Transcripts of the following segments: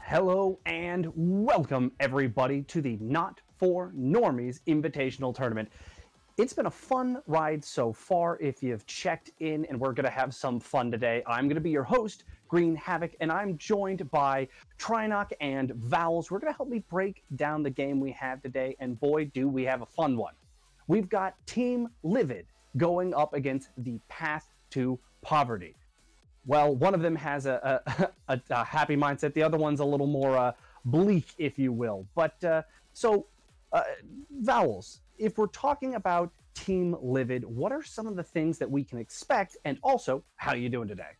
Hello and welcome everybody to the Not For Normies Invitational Tournament. It's been a fun ride so far if you've checked in, and we're going to have some fun today. I'm going to be your host, Green Havoc, and I'm joined by Trinok and Vowels. We're going to help me break down the game we have today, and boy, do we have a fun one. We've got Team Livid going up against the Path to Poverty. Well, one of them has a happy mindset. The other one's a little more bleak, if you will. But Vowels, if we're talking about Team Livid, what are some of the things that we can expect? And also, how are you doing today?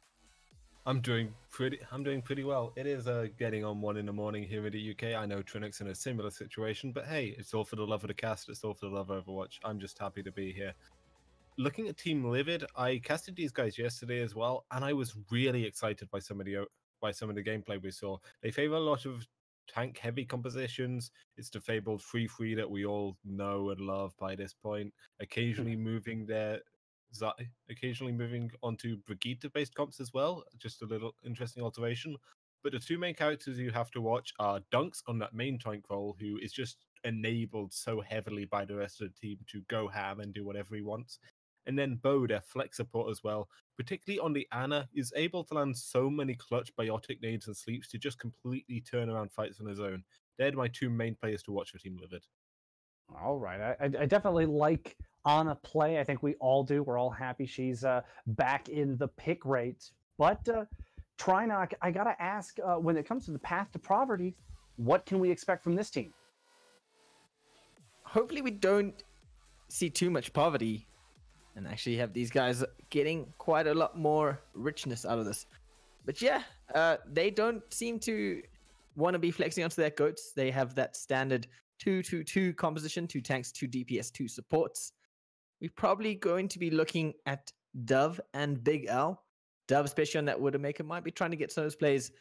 I'm doing pretty well. It is getting on 1 in the morning here in the UK. I know Trinok's in a similar situation, but hey, it's all for the love of the cast. It's all for the love of Overwatch. I'm just happy to be here. Looking at Team Livid, I casted these guys yesterday as well, and I was really excited by some of the gameplay we saw. They favor a lot of tank-heavy compositions. It's the fabled 3-3 that we all know and love by this point. Occasionally moving onto Brigitte-based comps as well. Just a little interesting alteration. But the two main characters you have to watch are Dunks on that main tank role, who is just enabled so heavily by the rest of the team to go ham and do whatever he wants. And then Bo, their flex support as well, particularly on the Ana, is able to land so many clutch biotic nades and sleeps to just completely turn around fights on his own. They're my two main players to watch for Team Livid. All right. I definitely like Ana play. I think we all do. We're all happy she's back in the pick rate. But Trinok, I got to ask, when it comes to the Path to Poverty, what can we expect from this team? Hopefully we don't see too much poverty and actually have these guys getting quite a lot more richness out of this. But yeah, they don't seem to want to be flexing onto their goats. They have that standard 2-2-2 composition, 2 tanks, 2 DPS, 2 supports. We're probably going to be looking at Dove and Big L. Dove, especially on that Widowmaker, might be trying to get some of those plays.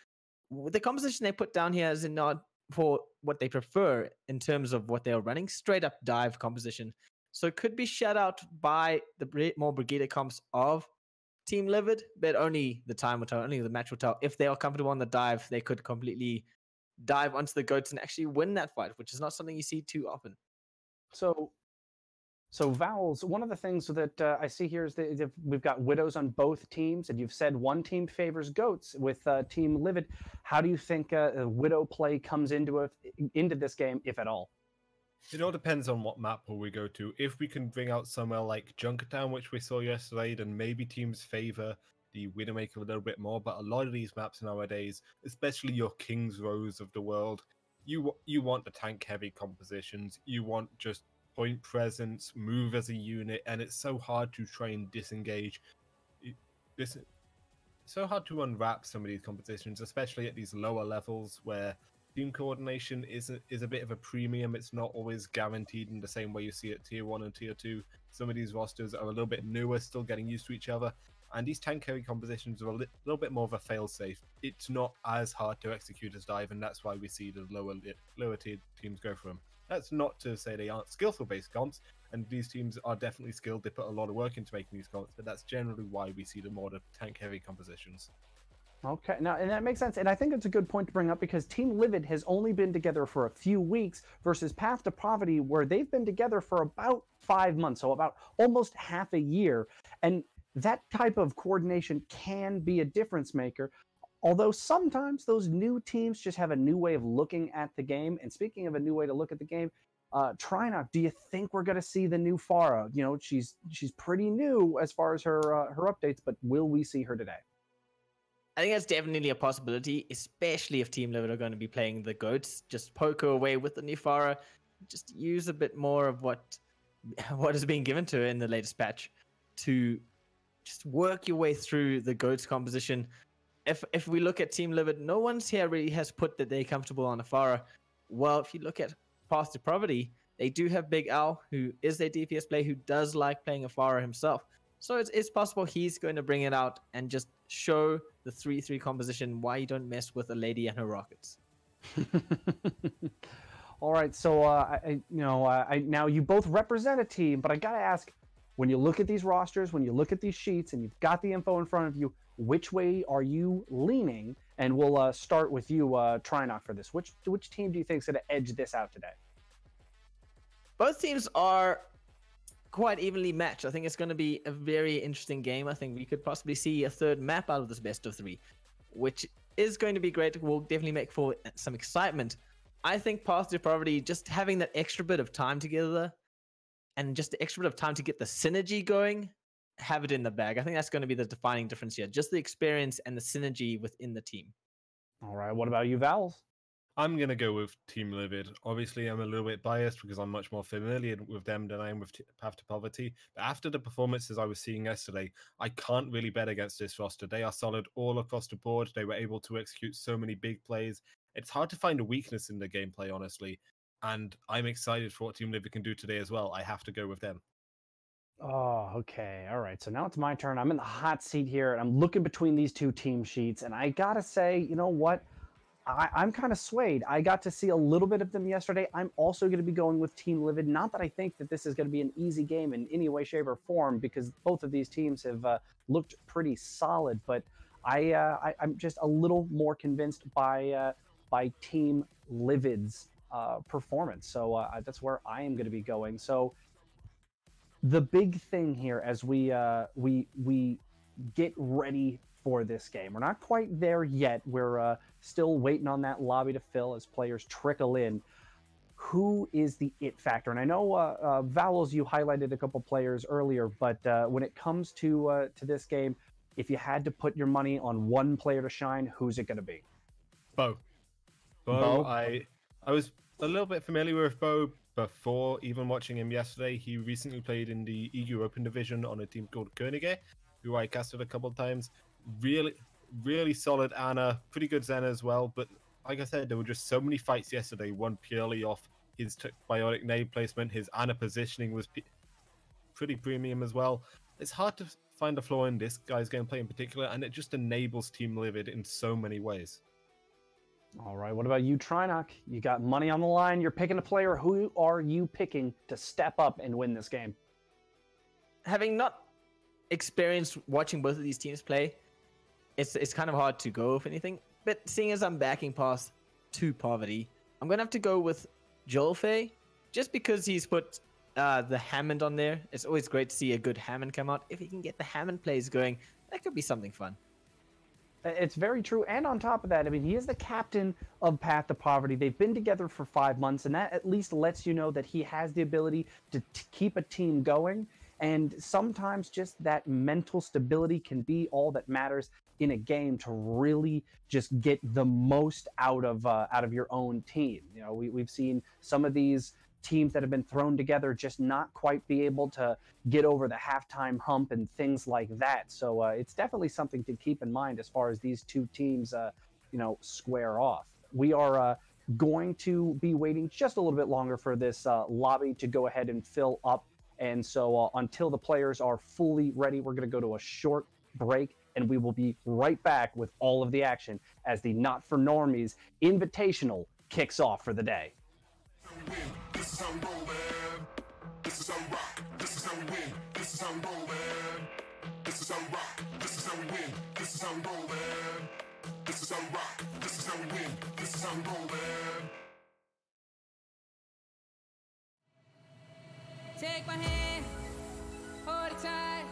The composition they put down here is not for what they prefer in terms of what they're running, straight up dive composition. So it could be shut out by the more Brigitte comps of Team Livid, but only the time will tell, only the match will tell. If they are comfortable on the dive, they could completely dive onto the goats and actually win that fight, which is not something you see too often. So Vowels, one of the things that I see here is that we've got Widows on both teams, and you've said one team favors goats with Team Livid. How do you think Widow play comes into this game, if at all? It all depends on what map pool we go to. If we can bring out somewhere like Junkertown, which we saw yesterday, then maybe teams favor the Widowmaker a little bit more. But a lot of these maps nowadays, especially your King's Rows of the world, you want the tank-heavy compositions. You want just point presence, move as a unit, and it's so hard to try and disengage. It's so hard to unwrap some of these compositions, especially at these lower levels where team coordination is a bit of a premium. It's not always guaranteed in the same way you see it tier 1 and tier 2. Some of these rosters are a little bit newer, still getting used to each other, and these tank carry compositions are a little bit more of a fail-safe. It's not as hard to execute as dive, and that's why we see the lower tier teams go for them. That's not to say they aren't skillful based comps, and these teams are definitely skilled. They put a lot of work into making these comps, but that's generally why we see the more tank heavy compositions. Okay, now, and that makes sense, and I think it's a good point to bring up because Team Livid has only been together for a few weeks versus Path to Poverty, where they've been together for about 5 months, so about almost half a year, and that type of coordination can be a difference maker, although sometimes those new teams just have a new way of looking at the game. And speaking of a new way to look at the game, Trinok, do you think we're going to see the new Farah? You know, she's pretty new as far as her updates, but will we see her today? I think that's definitely a possibility, especially if Team Livid are going to be playing the goats. Just poke her away with the new Farah. Just use a bit more of what is being given to her in the latest patch to just work your way through the goats composition. If we look at Team Livid, no one's here really has put that they're comfortable on a Farah. Well, if you look at Path to Poverty, they do have Big Al, who is their DPS player, who does like playing a Farah himself. So it's possible he's going to bring it out and just show the 3-3 composition why you don't mess with a lady and her rockets. All right, so now you both represent a team, but I gotta ask, when you look at these rosters, when you look at these sheets, and you've got the info in front of you, which way are you leaning? And we'll start with you, Trinok, for this. Which team do you think is going to edge this out today? Both teams are quite evenly matched. I think it's going to be a very interesting game. I think we could possibly see a third map out of this best of three, which is going to be great. Will definitely make for some excitement. I think Path to Poverty, just having that extra bit of time together and just the extra bit of time to get the synergy going, have it in the bag. I think that's going to be the defining difference here. Just the experience and the synergy within the team. All right. What about you, Vowels? I'm going to go with Team Livid. Obviously, I'm a little bit biased because I'm much more familiar with them than I am with Path to Poverty. But after the performances I was seeing yesterday, I can't really bet against this roster. They are solid all across the board. They were able to execute so many big plays. It's hard to find a weakness in the gameplay, honestly. And I'm excited for what Team Livid can do today as well. I have to go with them. Oh, okay. All right. So now it's my turn. I'm in the hot seat here, and I'm looking between these two team sheets. And I got to say, you know what? I'm kind of swayed. I got to see a little bit of them yesterday. I'm also going to be going with Team Livid. Not that I think that this is going to be an easy game in any way, shape, or form, because both of these teams have looked pretty solid. But I'm just a little more convinced by Team Livid's performance. So that's where I am going to be going. So the big thing here as we get ready for this game. We're not quite there yet. We're still waiting on that lobby to fill as players trickle in. Who is the it factor? And I know, Vowels, you highlighted a couple players earlier, but when it comes to this game, if you had to put your money on one player to shine, who's it going to be? Bo. I was a little bit familiar with Bo before even watching him yesterday. He recently played in the EU Open Division on a team called Koenige, who I casted a couple of times. Really solid Ana, pretty good Zen as well. But like I said, there were just so many fights yesterday, one purely off his biotic nade placement. His Ana positioning was pretty premium as well. It's hard to find a flaw in this guy's gameplay in particular, and it just enables Team Livid in so many ways. All right, what about you, Trinok? You got money on the line. You're picking a player. Who are you picking to step up and win this game? Having not experienced watching both of these teams play, it's kind of hard to go with anything. But seeing as I'm backing Path to Poverty, I'm going to have to go with Jolfei, just because he's put the Hammond on there. It's always great to see a good Hammond come out. If he can get the Hammond plays going, that could be something fun. It's very true. And on top of that, I mean, he is the captain of Path to Poverty. They've been together for 5 months, and that at least lets you know that he has the ability to keep a team going. And sometimes just that mental stability can be all that matters in a game to really just get the most out of your own team. You know, we've seen some of these teams that have been thrown together just not quite be able to get over the halftime hump and things like that. So it's definitely something to keep in mind as far as these two teams, square off. We are going to be waiting just a little bit longer for this lobby to go ahead and fill up. And so until the players are fully ready, we're going to go to a short break, and we will be right back with all of the action as the Not for Normies Invitational kicks off for the day. This is how we roll, man. This is how we rock. This is how we win. This is how we roll, man. This is how we rock. This is how we win. This is how we roll, man. This is how we rock. This is how we win. This is how we roll, man. Take my hand, hold it tight.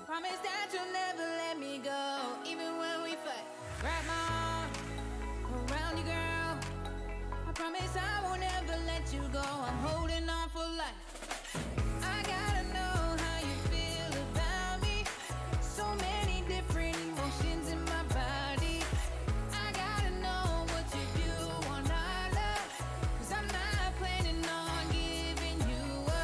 Promise that you'll never let me go, even when we fight. Wrap my arm around you, girl. I promise I won't ever let you go. I'm holding on for life. I gotta know how you feel about me. So many different emotions in my body. I gotta know what you do on our love, 'cause I'm not planning on giving you up.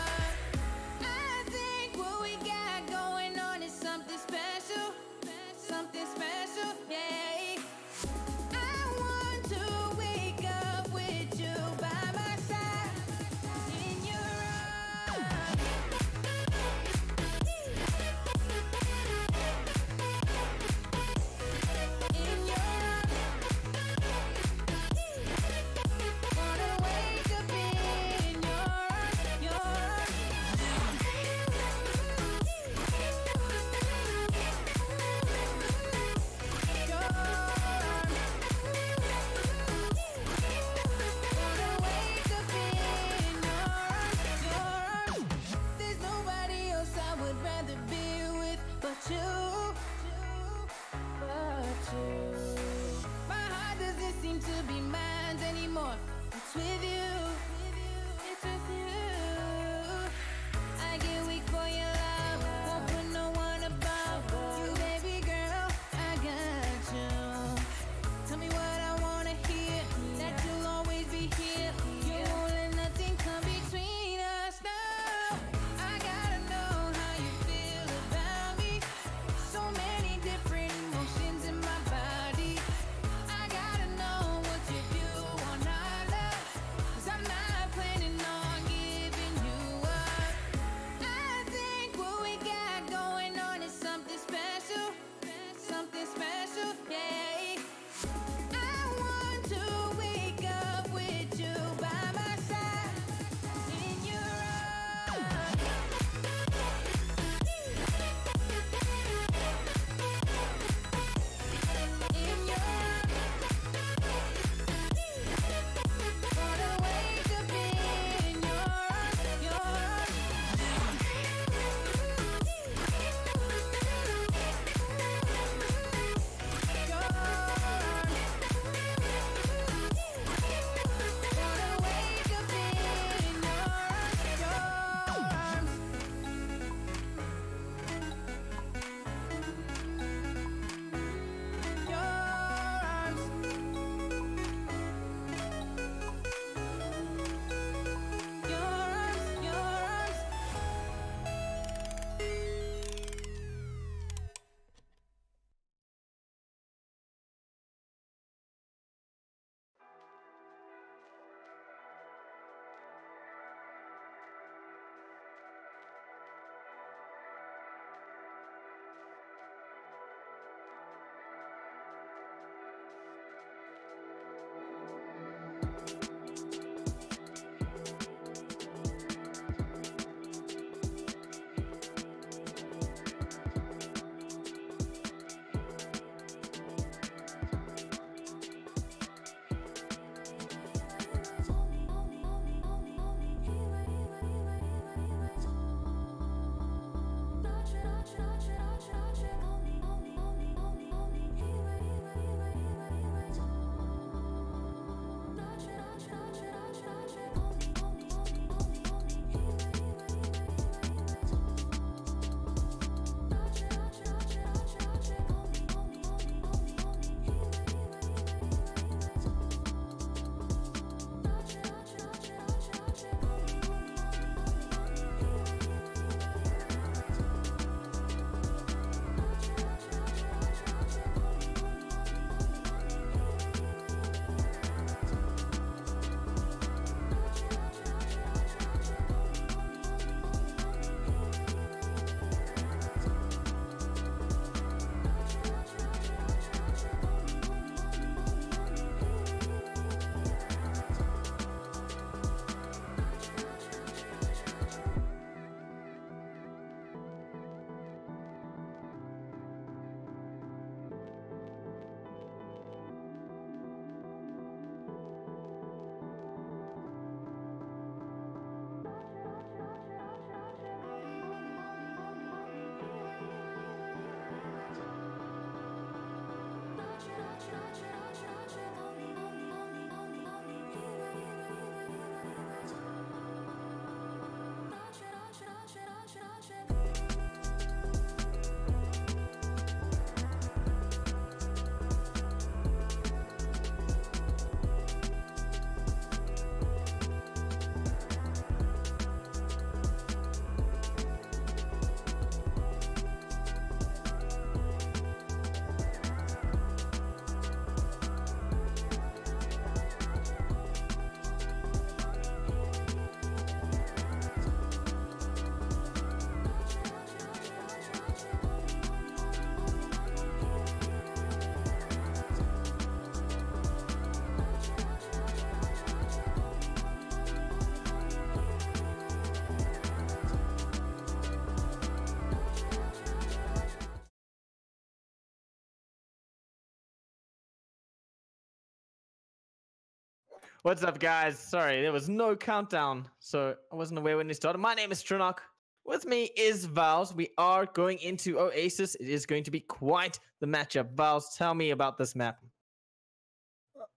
What's up, guys? Sorry, there was no countdown, so I wasn't aware when it started. My name is Trinok. With me is Vals. We are going into Oasis. It is going to be quite the matchup. Vals, tell me about this map.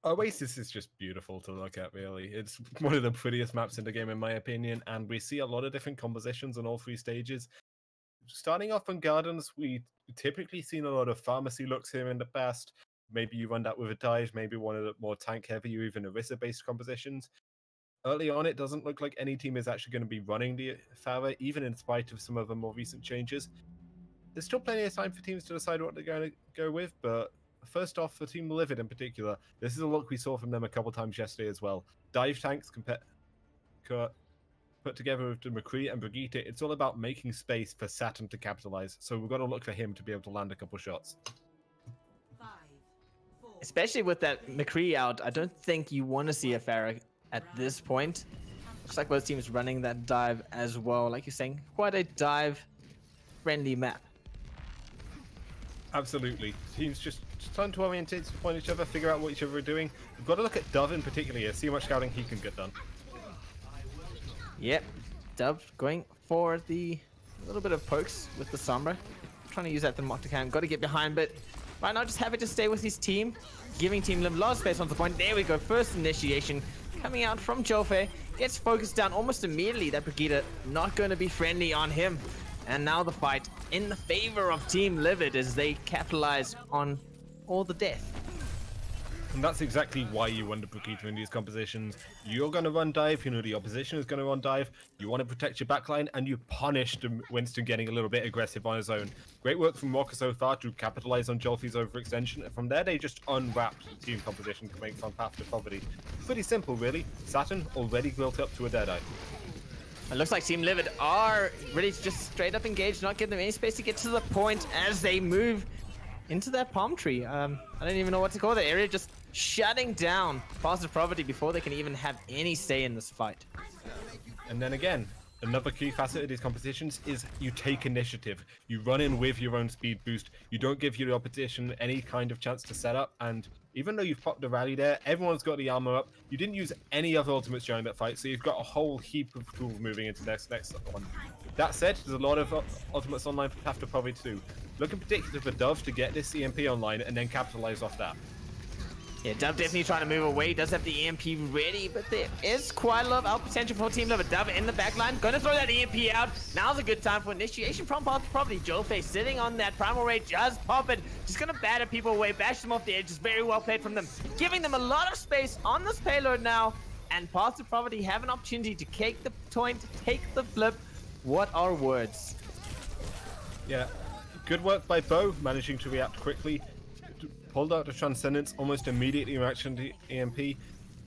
Oasis is just beautiful to look at, really. It's one of the prettiest maps in the game, in my opinion, and we see a lot of different compositions on all three stages. Starting off on Gardens, we typically seen a lot of pharmacy looks here in the past. Maybe you run that with a dive, maybe one of the more tank-heavy or even Orisa-based compositions. Early on, it doesn't look like any team is actually going to be running the Pharah, even in spite of some of the more recent changes. There's still plenty of time for teams to decide what they're going to go with, but first off, for Team Livid in particular, this is a look we saw from them a couple times yesterday as well. Dive tanks put together with the McCree and Brigitte. It's all about making space for Saturn to capitalize, so we've got to look for him to be able to land a couple shots. Especially with that McCree out, I don't think you want to see a Pharah at this point. Looks like both teams running that dive as well. Like you're saying, quite a dive-friendly map. Absolutely. Teams just trying to orientate upon each other, figure out what each other are doing. We've got to look at Dove in particular here, see how much scouting he can get done. Yep, Dove going for the little bit of pokes with the Sombra. Trying to use that Thermoc to cam. Got to get behind, but right now just happy to stay with his team. Giving Team Liv a lot of space on the point. There we go, first initiation coming out from Jofe. Gets focused down almost immediately. That Brigitte not going to be friendly on him. And now the fight in the favor of Team Livid as they capitalize on all the death. And that's exactly why you want the Brigitte in these compositions. You're going to run dive, you know the opposition is going to run dive, you want to protect your backline, and you punish Winston getting a little bit aggressive on his own. Great work from Rocker so far to capitalize on Jolfie's overextension, and from there they just unwrapped the team composition coming from Path to Poverty. Pretty simple, really. Saturn already built up to a Deadeye. It looks like Team Livid are ready to just straight up engage, not give them any space to get to the point as they move into that palm tree. I don't even know what to call the area, just shutting down Path to Poverty before they can even have any say in this fight. And then again, another key facet of these competitions is you take initiative. You run in with your own speed boost. You don't give your opposition any kind of chance to set up. And even though you've popped the rally there, everyone's got the armor up. You didn't use any other ultimates during that fight, so you've got a whole heap of tools moving into the next one. That said, there's a lot of ultimates online for Path to Poverty too. Look in particular for Dove to get this EMP online and then capitalize off that. Yeah, Dove definitely trying to move away. Does have the EMP ready, but there is quite a lot of out potential for Team Livid. Dove in the back line, going to throw that EMP out. Now's a good time for initiation from Path to Poverty. Jofe sitting on that primal rate, just pop it. Just going to batter people away, bash them off the edge. Just very well played from them. Giving them a lot of space on this payload now. And Path to Poverty have an opportunity to take the point, take the flip. What are words? Yeah, good work by Bo, managing to react quickly. Pulled out the Transcendence almost immediately in reaction to EMP.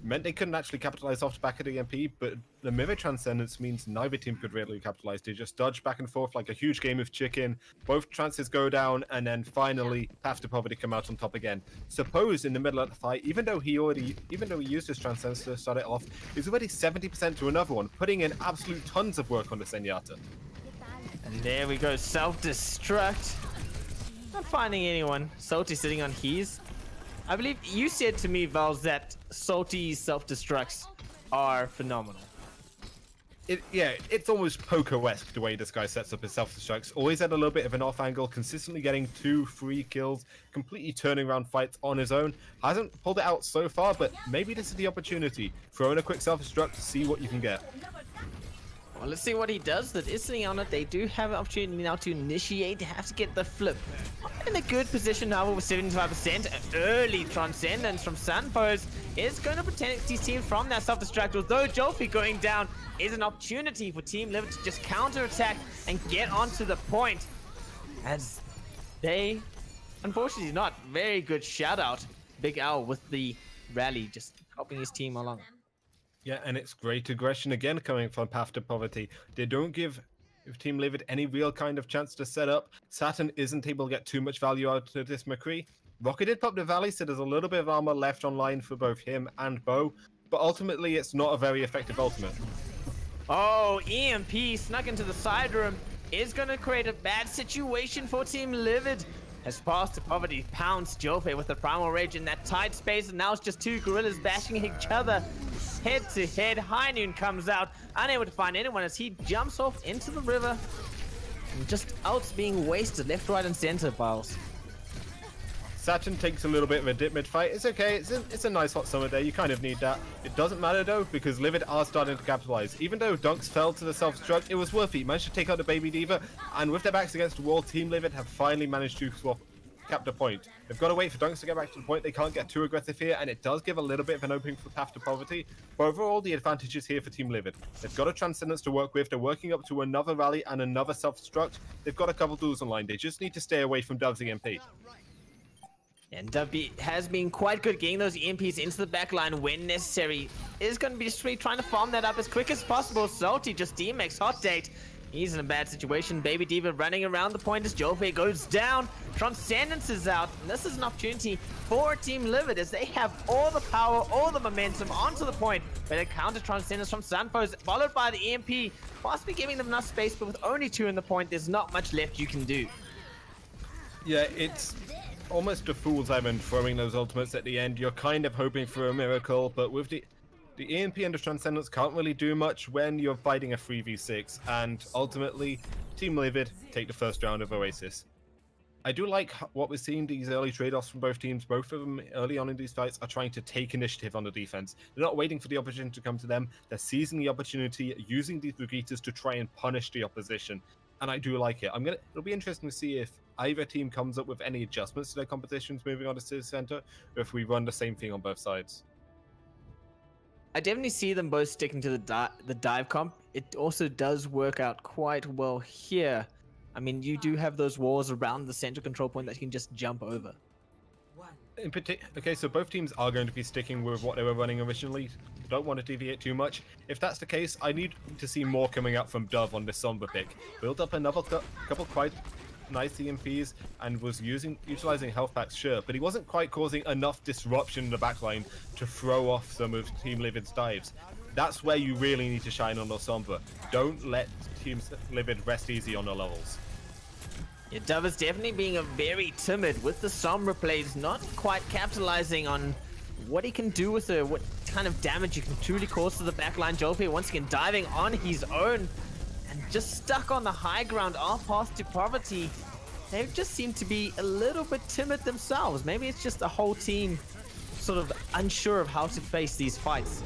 Meant they couldn't actually capitalize off the back of the EMP, but the Mirror Transcendence means neither team could really capitalize. They just dodge back and forth like a huge game of chicken. Both trances go down, and then finally Path to Poverty come out on top again. Suppose in the middle of the fight, even though he used his Transcendence to start it off, he's already 70% to another one, putting in absolute tons of work on the Zenyatta. And there we go, self-destruct. Not finding anyone. Salty sitting on his. I believe you said to me, Vals, that Salty's self-destructs are phenomenal. Yeah, it's almost poker-esque the way this guy sets up his self-destructs. Always at a little bit of an off angle, consistently getting 2-3 kills, completely turning around fights on his own. Hasn't pulled it out so far, but maybe this is the opportunity. Throw in a quick self-destruct to see what you can get. Well, let's see what he does. That is sitting on it. They do have an opportunity now to initiate. They have to get the flip. In a good position now with 75%. Early Transcendence from Sanfos is going to protect his team from that self-destruct. Although Jofi going down is an opportunity for Team Livid to just counter-attack and get onto the point. As they, unfortunately not, very good shout-out. Big Al with the rally, just helping his team along. Yeah, and it's great aggression again coming from Path to Poverty. They don't give Team Livid any real kind of chance to set up. Saturn isn't able to get too much value out of this McCree. Rocket did pop the Valley, so there's a little bit of armor left online for both him and Bo, but ultimately it's not a very effective ultimate. Oh, EMP snuck into the side room is going to create a bad situation for Team Livid. As Path to Poverty pounds Jofe with the Primal Rage in that tight space, and now it's just two gorillas bashing each other head to head. High Noon comes out, unable to find anyone as he jumps off into the river. And just ults being wasted left, right, and center, Biles. Saturn takes a little bit of a dip mid-fight. It's okay. It's a nice hot summer day. You kind of need that. It doesn't matter, though, because Livid are starting to capitalize. Even though Dunks fell to the self-destruct, it was worth it. He managed to take out the Baby Diva, and with their backs against the wall, Team Livid have finally managed to cap the point. They've got to wait for Dunks to get back to the point. They can't get too aggressive here, and it does give a little bit of an opening for Path to Poverty. But overall, the advantage is here for Team Livid. They've got a Transcendence to work with. They're working up to another rally and another self-destruct. They've got a couple duels online. They just need to stay away from Dove's EMP. And Dubby has been quite good getting those EMPs into the backline when necessary. Is going to be just really trying to farm that up as quick as possible. Salty just DMX hot date. He's in a bad situation. Baby Diva running around the point as Jofe goes down. Transcendence is out. And this is an opportunity for Team Livid as they have all the power, all the momentum onto the point. But a counter Transcendence from Sunfoes followed by the EMP. Possibly giving them enough space, but with only 2 in the point, there's not much left you can do. Yeah, it's almost a fool's errand throwing those ultimates at the end. You're kind of hoping for a miracle, but with the EMP and the Transcendence can't really do much when you're fighting a 3v6, and ultimately, Team Livid take the first round of Oasis. I do like what we're seeing, these early trade-offs from both teams. Both of them early on in these fights are trying to take initiative on the defense. They're not waiting for the opportunity to come to them. They're seizing the opportunity, using these Brigitas to try and punish the opposition. And I do like it. It'll be interesting to see if either team comes up with any adjustments to their compositions moving on to City Center, or if we run the same thing on both sides. I definitely see them both sticking to the dive comp. It also does work out quite well here. I mean, you do have those walls around the central control point that you can just jump over. Okay, so both teams are going to be sticking with what they were running originally. Don't want to deviate too much. If that's the case, I need to see more coming out from Dove on this Sombra pick. Built up another couple quite nice EMPs and was utilizing health packs, sure, but he wasn't quite causing enough disruption in the backline to throw off some of Team Livid's dives. That's where you really need to shine on the Sombra. Don't let Team Livid rest easy on the levels. Yeah, Dove is definitely being very timid with the Sombra plays, not quite capitalizing on what he can do with her, what kind of damage he can truly cause to the backline. Jofe once again diving on his own and just stuck on the high ground off Path to Poverty. They just seem to be a little bit timid themselves. Maybe it's just the whole team sort of unsure of how to face these fights.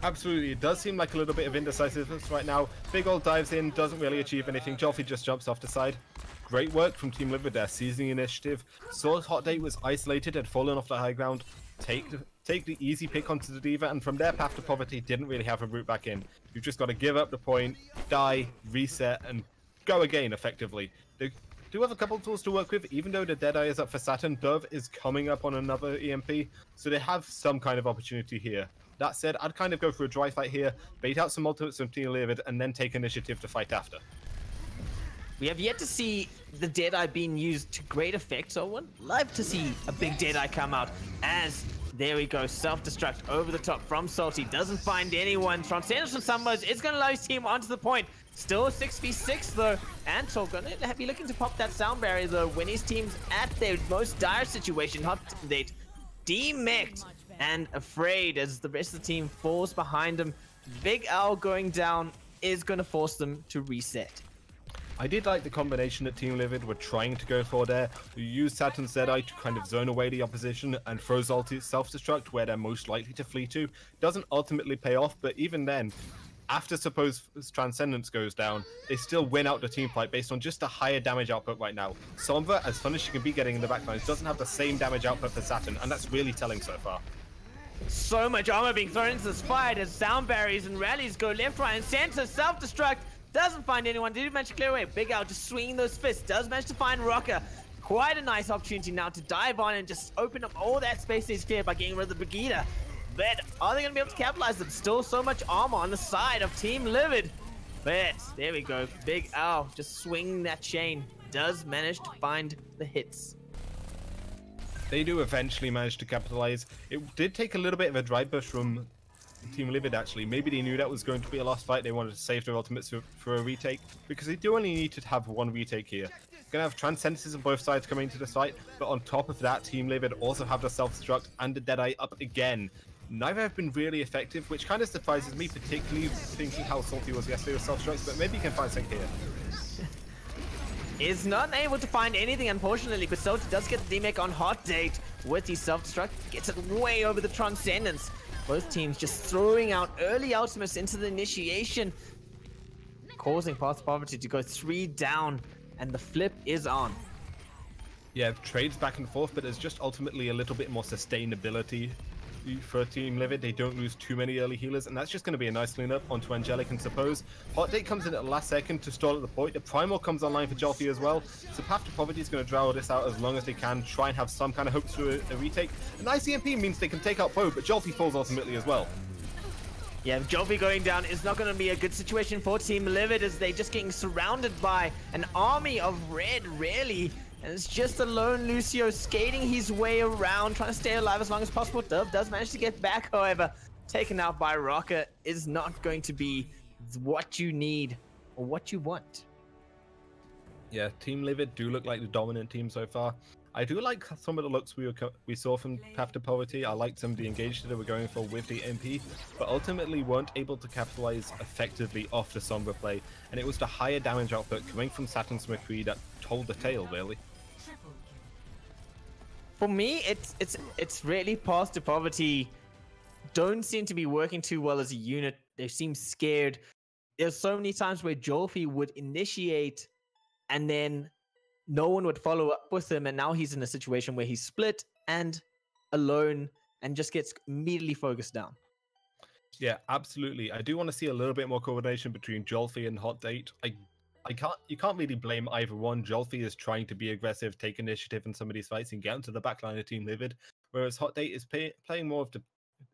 Absolutely, it does seem like a little bit of indecisiveness right now. Big ol' dives in, doesn't really achieve anything. Joffy just jumps off the side. Great work from Team Livid there, seizing initiative. Sword Hot Date was isolated, had fallen off the high ground. Take the easy pick onto the Diva, and from there, Path to Poverty didn't really have a route back in. You've just got to give up the point, die, reset, and go again, effectively. They do have a couple tools to work with, even though the Deadeye is up for Saturn. Dove is coming up on another EMP, so they have some kind of opportunity here. That said, I'd kind of go for a dry fight here, bait out some ultimates from Team Livid, and then take initiative to fight after. We have yet to see the Deadeye being used to great effect, so I would love to see a big Deadeye come out as, there we go, self-destruct over the top from Salty. Doesn't find anyone. Transcendence from Sunburst is going to allow his team onto the point. Still 6v6 though. Antor going to be looking to pop that sound barrier though when his team's at their most dire situation. Hot date demeched and afraid as the rest of the team falls behind him. Big Owl going down is going to force them to reset. I did like the combination that Team Livid were trying to go for there. You use Saturn's Deadeye to kind of zone away the opposition and throw Zalti's self-destruct where they're most likely to flee to. Doesn't ultimately pay off, but even then, after suppose Transcendence goes down, they still win out the team fight based on just a higher damage output right now. Sombra, as fun as she can be getting in the backlines, doesn't have the same damage output for Saturn, and that's really telling so far. So much armor being thrown into this fight as sound barriers and rallies go left, right, and center. Self-destruct doesn't find anyone. Did manage to clear away. Big Al just swinging those fists. Does manage to find Rocker. Quite a nice opportunity now to dive on and just open up all that space he's cleared by getting rid of the Brigida. But are they going to be able to capitalize them? Still so much armor on the side of Team Livid. But there we go. Big Al just swinging that chain. Does manage to find the hits. They do eventually manage to capitalize. It did take a little bit of a dry push from Team Livid, actually. Maybe they knew that was going to be a lost fight. They wanted to save their ultimates for a retake, because they do only need to have one retake here. Gonna have Transcendences on both sides coming into the fight, but on top of that, Team Livid also have the Self-Destruct and the Deadeye up again. Neither have been really effective, which kind of surprises me, particularly thinking how salty was yesterday with Self-Destructs, but maybe you can find something here. Is not able to find anything, unfortunately, but Salty does get the DMEC on Hot Date with the Self-Destruct. Gets it way over the Transcendence. Both teams just throwing out early ultimates into the initiation, causing Path to Poverty to go 3 down, and the flip is on. Yeah, trades back and forth, but there's just ultimately a little bit more sustainability for Team Livid. They don't lose too many early healers, and that's just going to be a nice cleanup onto Angelic and Suppose. Hot Date comes in at the last second to stall at the point. The Primal comes online for Jolfi as well, so Path to Poverty is going to draw this out as long as they can, try and have some kind of hopes for a retake. An ICMP means they can take out Poe, but Jolfi falls ultimately as well. Yeah, Jolfi going down is not going to be a good situation for Team Livid, as they just getting surrounded by an army of red, really. And it's just a lone Lucio skating his way around, trying to stay alive as long as possible. Dub does manage to get back, however. Taken out by Rocket is not going to be what you need or what you want. Yeah, Team Livid do look like the dominant team so far. I do like some of the looks we saw from Path to Poverty. I liked some of the engagement they were going for with the MP, but ultimately weren't able to capitalize effectively off the Sombra play, and it was the higher damage output coming from Saturn's McCree that told the tale, really. For me, it's really Path to Poverty don't seem to be working too well as a unit. They seem scared. There's so many times where Jolfi would initiate and then no one would follow up with him, and now he's in a situation where he's split and alone and just gets immediately focused down. Yeah, absolutely. I do want to see a little bit more coordination between Jolfi and Hot Date. You can't really blame either one. Jolfi is trying to be aggressive, take initiative in some of these fights, and get into the backline of Team Livid, whereas Hot Date is playing more of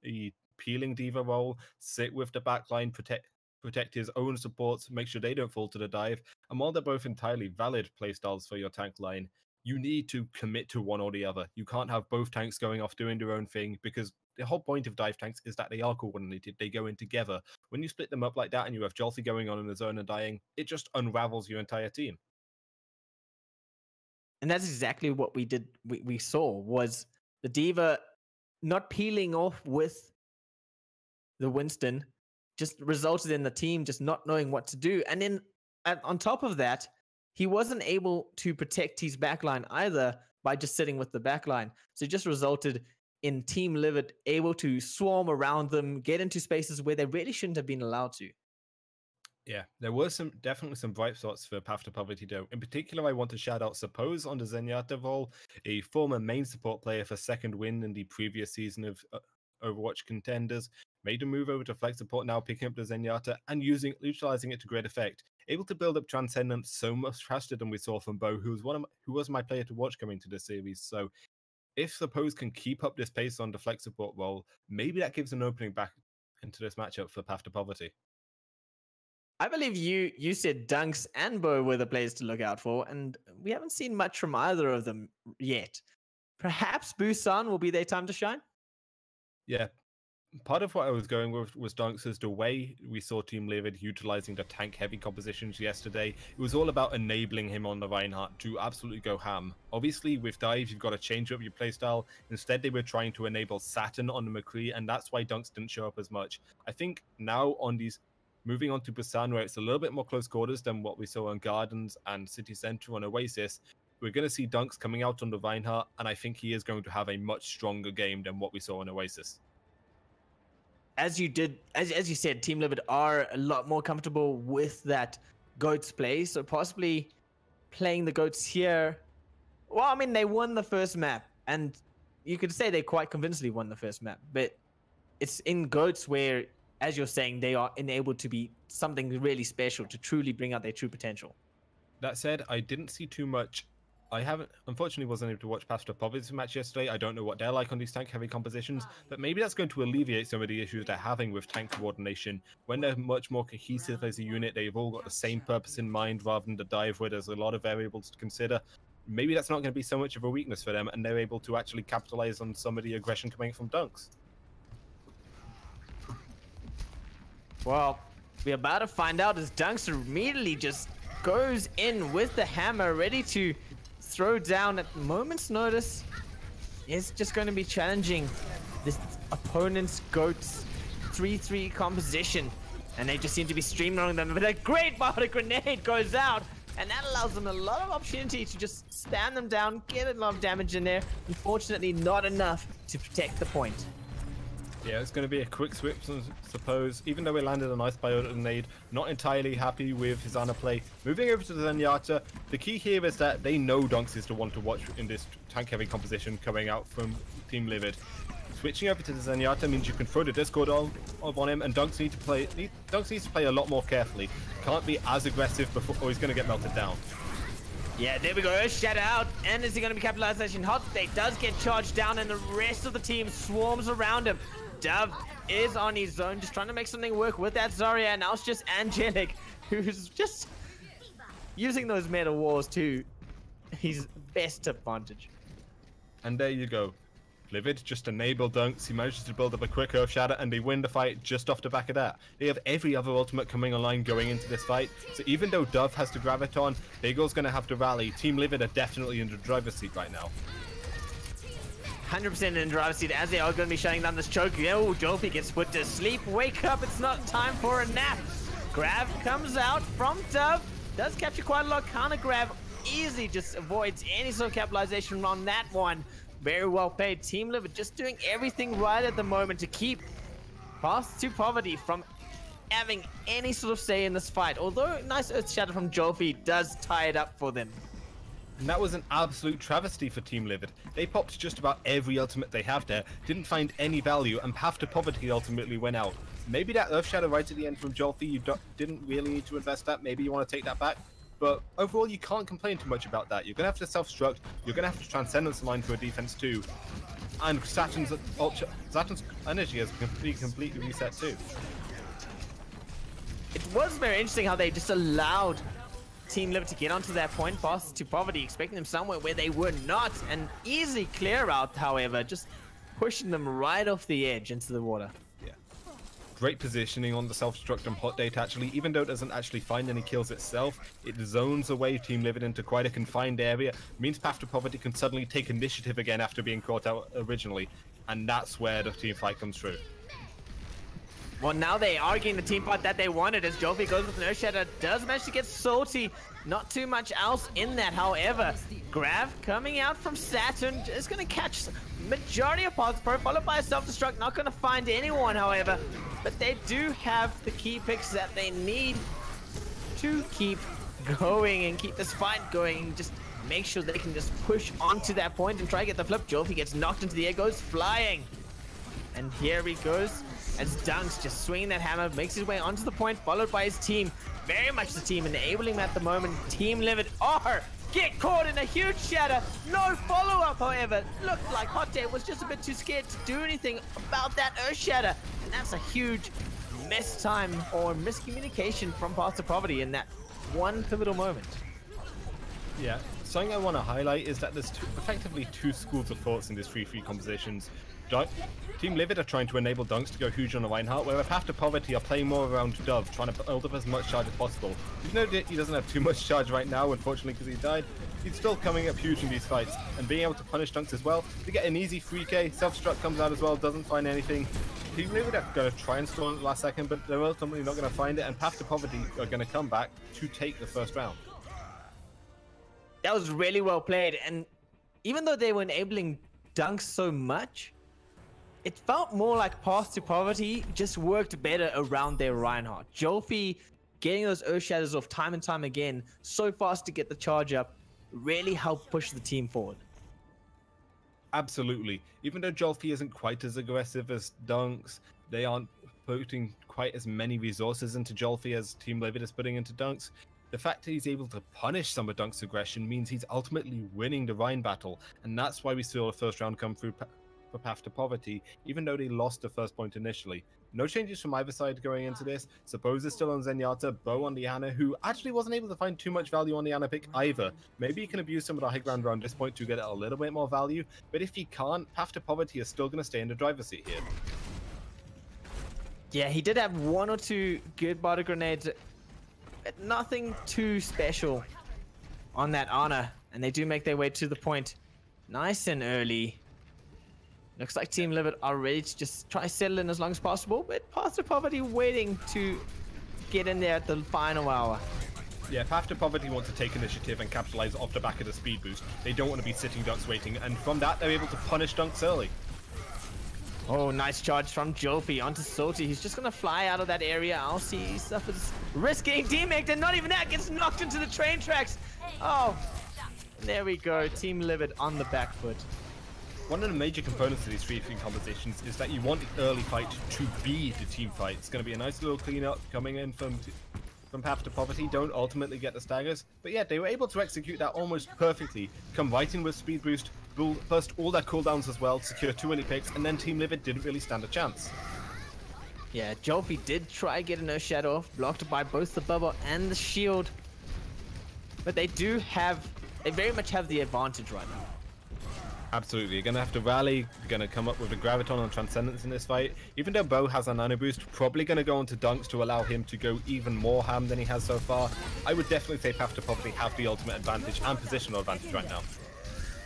the peeling diva role, sit with the backline, protect his own supports, make sure they don't fall to the dive. And while they're both entirely valid playstyles for your tank line, you need to commit to one or the other. You can't have both tanks going off doing their own thing, because the whole point of dive tanks is that they are coordinated, they go in together. When you split them up like that and you have Jolfi going on in the zone and dying, it just unravels your entire team. And that's exactly what we did. We saw was the diva not peeling off with the Winston, just resulted in the team just not knowing what to do. And then on top of that, he wasn't able to protect his backline either by just sitting with the backline. So it just resulted in Team Livid able to swarm around them, get into spaces where they really shouldn't have been allowed to. Yeah, there were definitely some bright spots for Path to Poverty though. In particular, I want to shout out Suppose on the Zenyatta role, a former main support player for Second Wind in the previous season of Overwatch Contenders. Made a move over to flex support now, picking up the Zenyatta and utilizing it to great effect. Able to build up Transcendence so much faster than we saw from Bo, who was my player to watch coming to the series. So if Suppose can keep up this pace on the flex support role, maybe that gives an opening back into this matchup for Path to Poverty. I believe you said Dunks and Bo were the players to look out for, and we haven't seen much from either of them yet. Perhaps Busan will be their time to shine? Yeah. Part of what I was going with was Dunks, is the way we saw Team Livid utilizing the tank-heavy compositions yesterday. It was all about enabling him on the Reinhardt to absolutely go ham. Obviously, with dives, you've got to change up your playstyle. Instead, they were trying to enable Saturn on the McCree, and that's why Dunks didn't show up as much. I think now on these, moving on to Busan, where it's a little bit more close quarters than what we saw on Gardens and City Center on Oasis, we're going to see Dunks coming out on the Reinhardt, and I think he is going to have a much stronger game than what we saw on Oasis. As you said, Team Livid are a lot more comfortable with that GOATS play, so possibly playing the GOATS here. Well, I mean, they won the first map, and you could say they quite convincingly won the first map, but it's in GOATS where, as you're saying, they are enabled to be something really special to truly bring out their true potential. That said, I didn't see too much. Unfortunately, wasn't able to watch Path to Poverty's match yesterday. I don't know what they're like on these tank-heavy compositions, but maybe that's going to alleviate some of the issues they're having with tank coordination. When they're much more cohesive as a unit, they've all got the same purpose in mind rather than the dive where there's a lot of variables to consider. Maybe that's not going to be so much of a weakness for them, and they're able to actually capitalize on some of the aggression coming from Dunks. Well, we're about to find out as Dunks are immediately just goes in with the hammer, ready to throw down at moment's notice. Is just going to be challenging this opponent's GOAT's 3-3 composition. And they just seem to be streamlining them. But a great Bardic Grenade goes out. And that allows them a lot of opportunity to just spam them down, get a lot of damage in there. Unfortunately, not enough to protect the point. Yeah, it's going to be a quick switch, I suppose. Even though we landed a nice Bardic Grenade, not entirely happy with his Ana play. Moving over to the Zenyatta, the key here is that they know Dunks is the one to watch in this tank-heavy composition coming out from Team Livid. Switching over to the Zenyatta means you can throw the Discord on him, and Dunks needs to play a lot more carefully. Can't be as aggressive before, or he's going to get melted down. Yeah, there we go. Shatter out. And is he going to be capitalization? Hot Day does get charged down, and the rest of the team swarms around him. Dove is on his own, just trying to make something work with that Zarya. Now it's just Angelic, who's just using those meta walls to his best advantage. And there you go. Livid just enabled Dunks, he manages to build up a quick Earth Shatter, and they win the fight just off the back of that. They have every other ultimate coming online going into this fight, so even though Dove has the Graviton, Beagle's going to have to rally. Team Livid are definitely in the driver's seat right now. 100% in the driver's seat as they are going to be shutting down this choke. Oh, Jolpy gets put to sleep. Wake up, it's not time for a nap. Grab comes out from Dove. Does capture quite a lot. Counter grab easy, just avoids any sort of capitalization on that one. Very well played. Team Livid just doing everything right at the moment to keep Path to Poverty from having any sort of say in this fight. Although nice Earth Shatter from Jolpy does tie it up for them. And that was an absolute travesty for Team Livid. They popped just about every ultimate they have there, didn't find any value, and Path to Poverty ultimately went out. Maybe that Earth Shatter right at the end from Jolpy, you didn't really need to invest that. Maybe you want to take that back. But overall, you can't complain too much about that. You're going to have to self-destruct. You're going to have to Transcendence line to a defense too. And Saturn's energy has completely reset too. It was very interesting how they just allowed Team Livid to get onto that point, Path to Poverty, expecting them somewhere where they were not. An easy clear out, however, just pushing them right off the edge into the water. Great positioning on the self-destruct and Hot Date actually. Even though it doesn't actually find any kills itself, it zones away Team Livid into quite a confined area. Means Path to Poverty can suddenly take initiative again after being caught out originally. And that's where the team fight comes through. Well, now they are getting the team fight that they wanted as Jolpy goes with an Earth Shatter. Does manage to get salty. Not too much else in that, however. Grav coming out from Saturn is going to catch majority of Path's Pro, followed by a self-destruct. Not going to find anyone, however. But they do have the key picks that they need to keep going and keep this fight going. Just make sure they can just push onto that point and try to get the flip. Jolpy gets knocked into the air, goes flying. And here he goes as Dunks just swinging that hammer, makes his way onto the point, followed by his team. Very much the team enabling him at the moment. Team Livid get caught in a huge shatter. No follow-up, however. Looked like Hot Day was just a bit too scared to do anything about that Earth Shatter. And that's a huge miss time or miscommunication from Path to Poverty in that one pivotal moment. Yeah, something I want to highlight is that there's effectively two schools of thoughts in these 3-3 compositions. Team Livid are trying to enable Dunks to go huge on the Reinhardt, where Path to Poverty are playing more around Dove, trying to build up as much charge as possible. Even though he doesn't have too much charge right now, unfortunately, because he died, he's still coming up huge in these fights, and being able to punish Dunks as well. They get an easy 3k, self-destruct comes out as well, doesn't find anything. Team Livid are going to try and stall it at the last second, but they're ultimately not going to find it, and Path to Poverty are going to come back to take the first round. That was really well played, and even though they were enabling Dunks so much, it felt more like Path to Poverty just worked better around their Reinhardt. Jolpy getting those Earth Shatters off time and time again, so fast to get the charge up, really helped push the team forward. Absolutely. Even though Jolpy isn't quite as aggressive as Dunks, they aren't putting quite as many resources into Jolpy as Team Livid is putting into Dunks. The fact that he's able to punish some of Dunks' aggression means he's ultimately winning the Rhine battle, and that's why we saw the first round come through for Path to Poverty, even though they lost the first point initially. No changes from either side going into this. Suppose is still on Zenyatta, Bo on the Ana, who actually wasn't able to find too much value on the Ana pick either. Maybe he can abuse some of the high ground around this point to get a little bit more value, but if he can't, Path to Poverty is still going to stay in the driver's seat here. Yeah, he did have one or two good Bardic Grenades but nothing too special on that Ana. And they do make their way to the point nice and early. Looks like Team Livid are ready to just try settle in as long as possible, but Path to Poverty waiting to get in there at the final hour. Yeah, Path to Poverty want to take initiative and capitalize off the back of the speed boost. They don't want to be sitting Dunks waiting, and from that, they're able to punish Dunks early. Oh, nice charge from Jofi onto Salty. He's just going to fly out of that area. Alcy suffers risk getting demeked, and not even that, gets knocked into the train tracks. Oh, there we go. Team Livid on the back foot. One of the major components of these 3-3 competitions is that you want the early fight to be the team fight. It's going to be a nice little cleanup coming in from Path to Poverty. Don't ultimately get the staggers, but yeah, they were able to execute that almost perfectly. Come right in with speed boost, burst all their cooldowns as well, secure 2 early picks, and then Team Livid didn't really stand a chance. Yeah, Jofi did try get an Earth Shadow off, blocked by both the bubble and the shield, but they very much have the advantage right now. Absolutely, you're going to have to rally, you're going to come up with a Graviton on Transcendence in this fight. Even though Bo has a Nano Boost, probably going to go onto Dunks to allow him to go even more ham than he has so far. I would definitely say Path to Poverty have the ultimate advantage and positional advantage right now.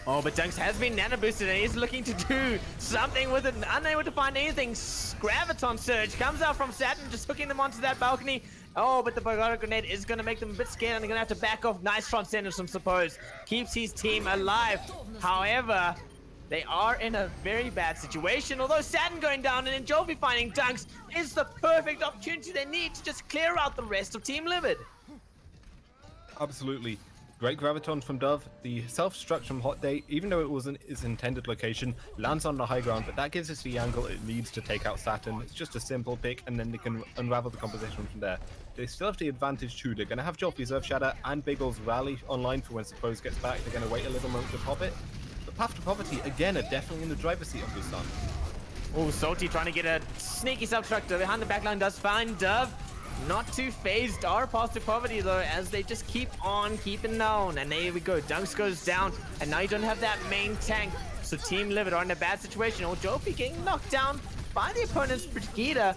Oh, but Dunks has been Nano Boosted and he's looking to do something with it, unable to find anything. Graviton Surge comes out from Saturn, just hooking them onto that balcony. Oh, but the Bogota Grenade is going to make them a bit scared and they're going to have to back off. Nice Transcendence from Suppose. Keeps his team alive. However, they are in a very bad situation. Although Saturn going down and then Jovi finding Dunks is the perfect opportunity they need to just clear out the rest of Team Livid. Absolutely. Great Graviton from Dove. The self-destruct from Hot Day, even though it wasn't its intended location, lands on the high ground, but that gives us the angle it needs to take out Saturn. It's just a simple pick, and then they can unravel the composition from there. They still have the advantage too. They're going to have Joffrey's Earth Shatter and Biggles rally online for when Suppose gets back. They're going to wait a little moment to pop it. But Path to Poverty, again, are definitely in the driver's seat of Busan. Oh, Salty trying to get a sneaky self-destructor behind the backline, does find Dove. Not too phased are Path to Poverty though, as they just keep on keeping on. And there we go, Dunks goes down, and now you don't have that main tank. So Team Livid are in a bad situation. Or Jofi getting knocked down by the opponent's Brigida.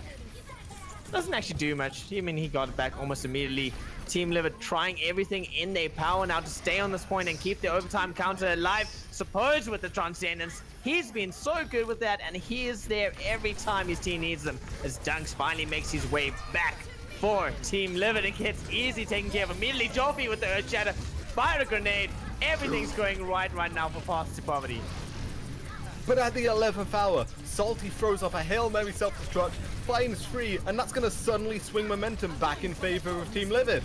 Doesn't actually do much. I mean, he got it back almost immediately. Team Livid trying everything in their power now to stay on this point and keep the overtime counter alive. Suppose with the Transcendence. He's been so good with that, and he is there every time his team needs them. As Dunks finally makes his way back for Team Livid and gets easy taken care of immediately. Jofi with the Earth Shatter, fire a grenade. Everything's going right now for Path to Poverty. But at the 11th hour, Salty throws off a Hail Mary self-destruct, finds free, and that's going to suddenly swing momentum back in favor of Team Livid.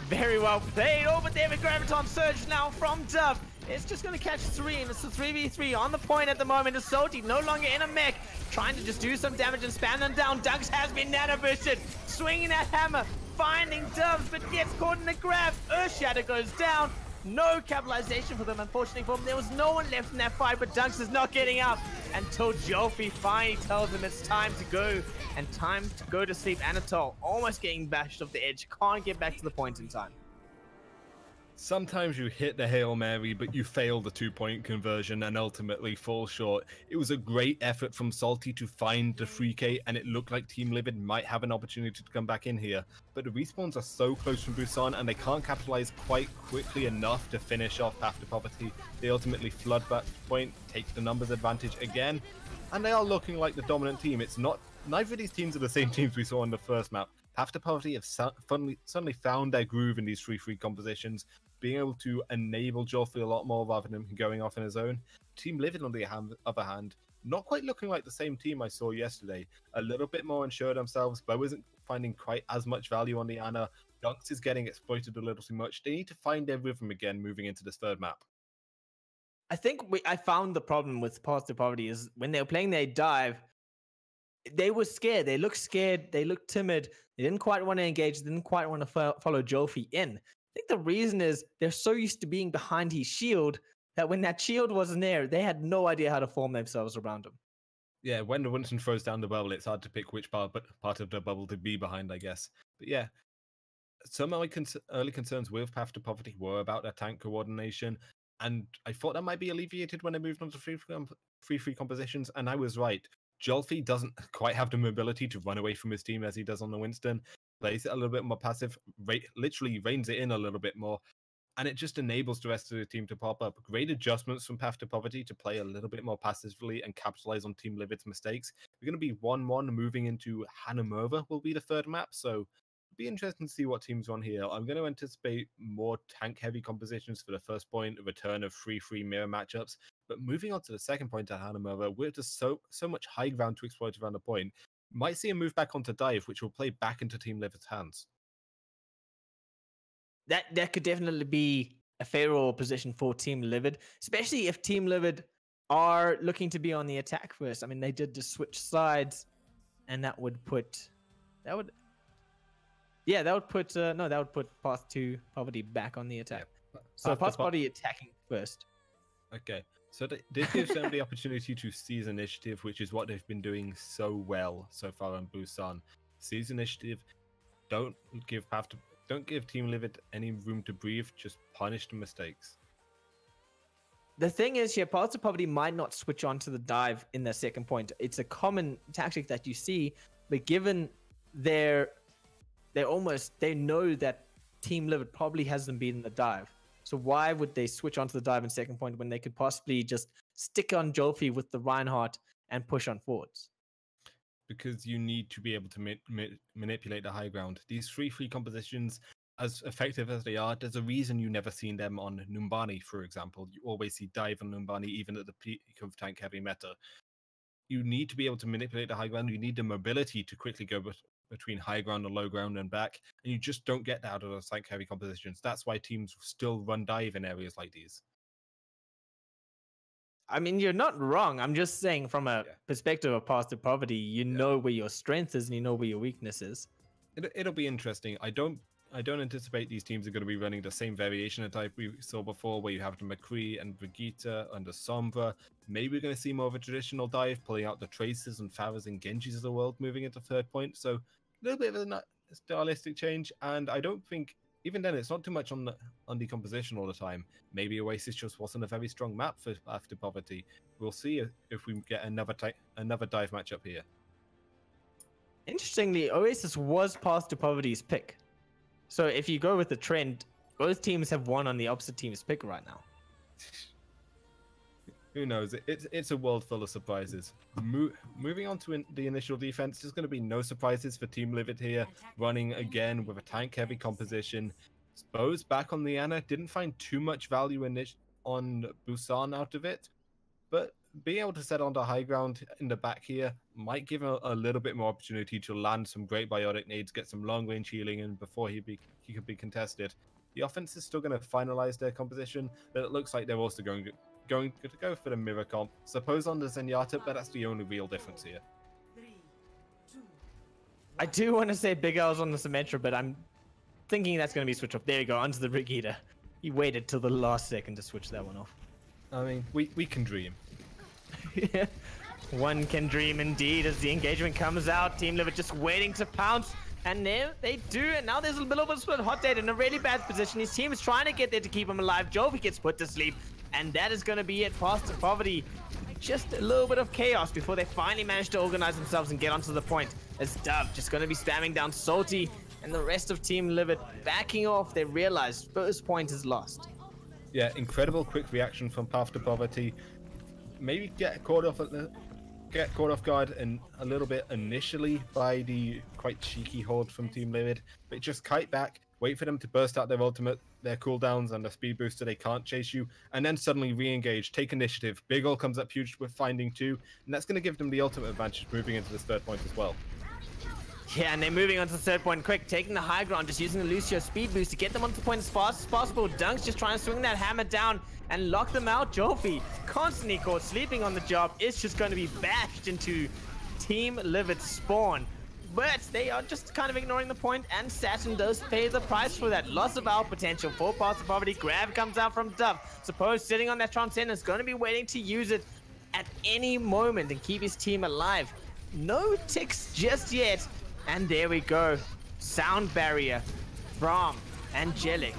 Very well played. Oh, but David Graviton Surge now from Dove. It's just going to catch 3, and it's a 3v3 on the point at the moment. As Salty no longer in a mech, trying to just do some damage and spam them down. Dunks has been nano boosted, swinging that hammer, finding Doves, but gets caught in the grab. Earth Shatter goes down. No capitalization for them, unfortunately for them. There was no one left in that fight, but Dunks is not getting up until Jofi finally tells him it's time to go, and time to go to sleep. Anatole almost getting bashed off the edge, can't get back to the point in time. Sometimes you hit the Hail Mary, but you fail the 2-point conversion and ultimately fall short. It was a great effort from Salty to find the 3K, and it looked like Team Livid might have an opportunity to come back in here. But the respawns are so close from Busan, and they can't capitalize quite quickly enough to finish off Path to Poverty. They ultimately flood back to the point, take the numbers advantage again, and they are looking like the dominant team. It's not, neither of these teams are the same teams we saw on the first map. Path to Poverty have suddenly found their groove in these 3-3 compositions, being able to enable Joffrey a lot more rather than him going off on his own. Team Livid, on the other hand, not quite looking like the same team I saw yesterday. A little bit more unsure of themselves. Bo isn't finding quite as much value on the Ana. Dunks is getting exploited a little too much. They need to find their rhythm again moving into this third map. I think I found the problem with Path to Poverty is when they were playing their dive, they were scared. They looked scared. They looked timid. They didn't quite want to engage. They didn't quite want to follow Jofi in. I think the reason is they're so used to being behind his shield that when that shield wasn't there, they had no idea how to form themselves around him. Yeah, when the Winston throws down the bubble, it's hard to pick which part of the bubble to be behind, I guess. But yeah, some early concerns with Path to Poverty were about their tank coordination, and I thought that might be alleviated when they moved on to 3-3 compositions, and I was right. Jolfi doesn't quite have the mobility to run away from his team as he does on the Winston. plays it a little bit more passive, literally reins it in a little bit more. And it just enables the rest of the team to pop up. Great adjustments from Path to Poverty to play a little bit more passively and capitalize on Team Livid's mistakes. We're going to be 1-1 moving into Hanamova will be the third map. So it'll be interesting to see what teams run here. I'm going to anticipate more tank-heavy compositions for the first point, a return of 3-3 mirror matchups. But moving on to the second point at Hanamova, we're just so much high ground to exploit around the point. Might see a move back onto Dive, which will play back into Team Livid's hands. That could definitely be a favorable position for Team Livid, especially if Team Livid are looking to be on the attack first. I mean, they did just switch sides, and that would put Path to Poverty back on the attack. Yeah. So Path to Poverty attacking first. Okay, so this gives them the opportunity to seize initiative, which is what they've been doing so well so far on Busan. Seize initiative, don't give Team Livid any room to breathe, just punish the mistakes. The thing is here, Path to Poverty might not switch on to the dive in their second point. It's a common tactic that you see, but given they know that Team Livid probably has them beaten the dive. So why would they switch onto the dive in second point when they could possibly just stick on Jolfi with the Reinhardt and push on forwards? Because you need to be able to manipulate the high ground. These 3-3 compositions, as effective as they are, there's a reason you never seen them on Numbani, for example. You always see Dive on Numbani, even at the peak of tank-heavy meta. You need to be able to manipulate the high ground. You need the mobility to quickly go between high ground and low ground and back, and you just don't get that out of those tank-heavy compositions. That's why teams still run Dive in areas like these. I mean, you're not wrong. I'm just saying from a perspective of Path to Poverty, you know where your strength is and you know where your weakness is. It'll be interesting. I don't anticipate these teams are going to be running the same variation of type we saw before, where you have the McCree and Brigitte under Sombra. Maybe we're going to see more of a traditional dive, pulling out the Traces and Farahs and Genjis of the world, moving into third point. So a little bit of a stylistic change, and I don't think even then it's not too much on the composition all the time. Maybe Oasis just wasn't a very strong map for After Poverty. We'll see if we get another dive matchup here. Interestingly, Oasis was Path to Poverty's pick. So if you go with the trend, both teams have won on the opposite team's pick right now. Who knows? It's a world full of surprises. Moving on to the initial defense, there's going to be no surprises for Team Livid here. Running again with a tank-heavy composition. Spo's back on the Ana. Didn't find too much value on Busan out of it. But being able to set onto high ground in the back here might give him a little bit more opportunity to land some great biotic nades, get some long-range healing in before he could be contested. The offense is still going to finalize their composition, but it looks like they're also going to go for the mirror comp. Suppose on the Zenyatta, but that's the only real difference here. I do want to say Big L's on the Symmetra, but I'm thinking that's going to be switched off. There you go, onto the Brigitte. He waited till the last second to switch that one off. I mean, we can dream. One can dream indeed as the engagement comes out. Team Livid just waiting to pounce. And there they do, and now there's a bit of a split. Hot Date in a really bad position. His team is trying to get there to keep him alive. Jovi gets put to sleep, and that is going to be it. Path to Poverty. Just a little bit of chaos before they finally manage to organize themselves and get onto the point. As Dove just going to be spamming down Salty, and the rest of Team Livid backing off. They realize first point is lost. Yeah, incredible quick reaction from Path to Poverty. Maybe get caught off guard and a little bit initially by the quite cheeky hold from Team Livid, but just kite back, wait for them to burst out their ultimate, their cooldowns and the speed booster. They can't chase you, and then suddenly re-engage, take initiative. Big Ol comes up huge with finding 2, and that's going to give them the ultimate advantage moving into this third point as well. Yeah, and they're moving on to the third point quick, taking the high ground, just using the Lucio speed boost to get them onto the point as fast as possible. Dunk's just trying to swing that hammer down and lock them out. Jofi, constantly caught sleeping on the job, is just going to be bashed into Team Livid's spawn. But they are just kind of ignoring the point, and Saturn does pay the price for that. Loss of our potential for Path to Poverty. Grab comes out from Dove. Suppose sitting on that Transcendence, going to be waiting to use it at any moment and keep his team alive. No ticks just yet. And there we go. Sound barrier from Angelic.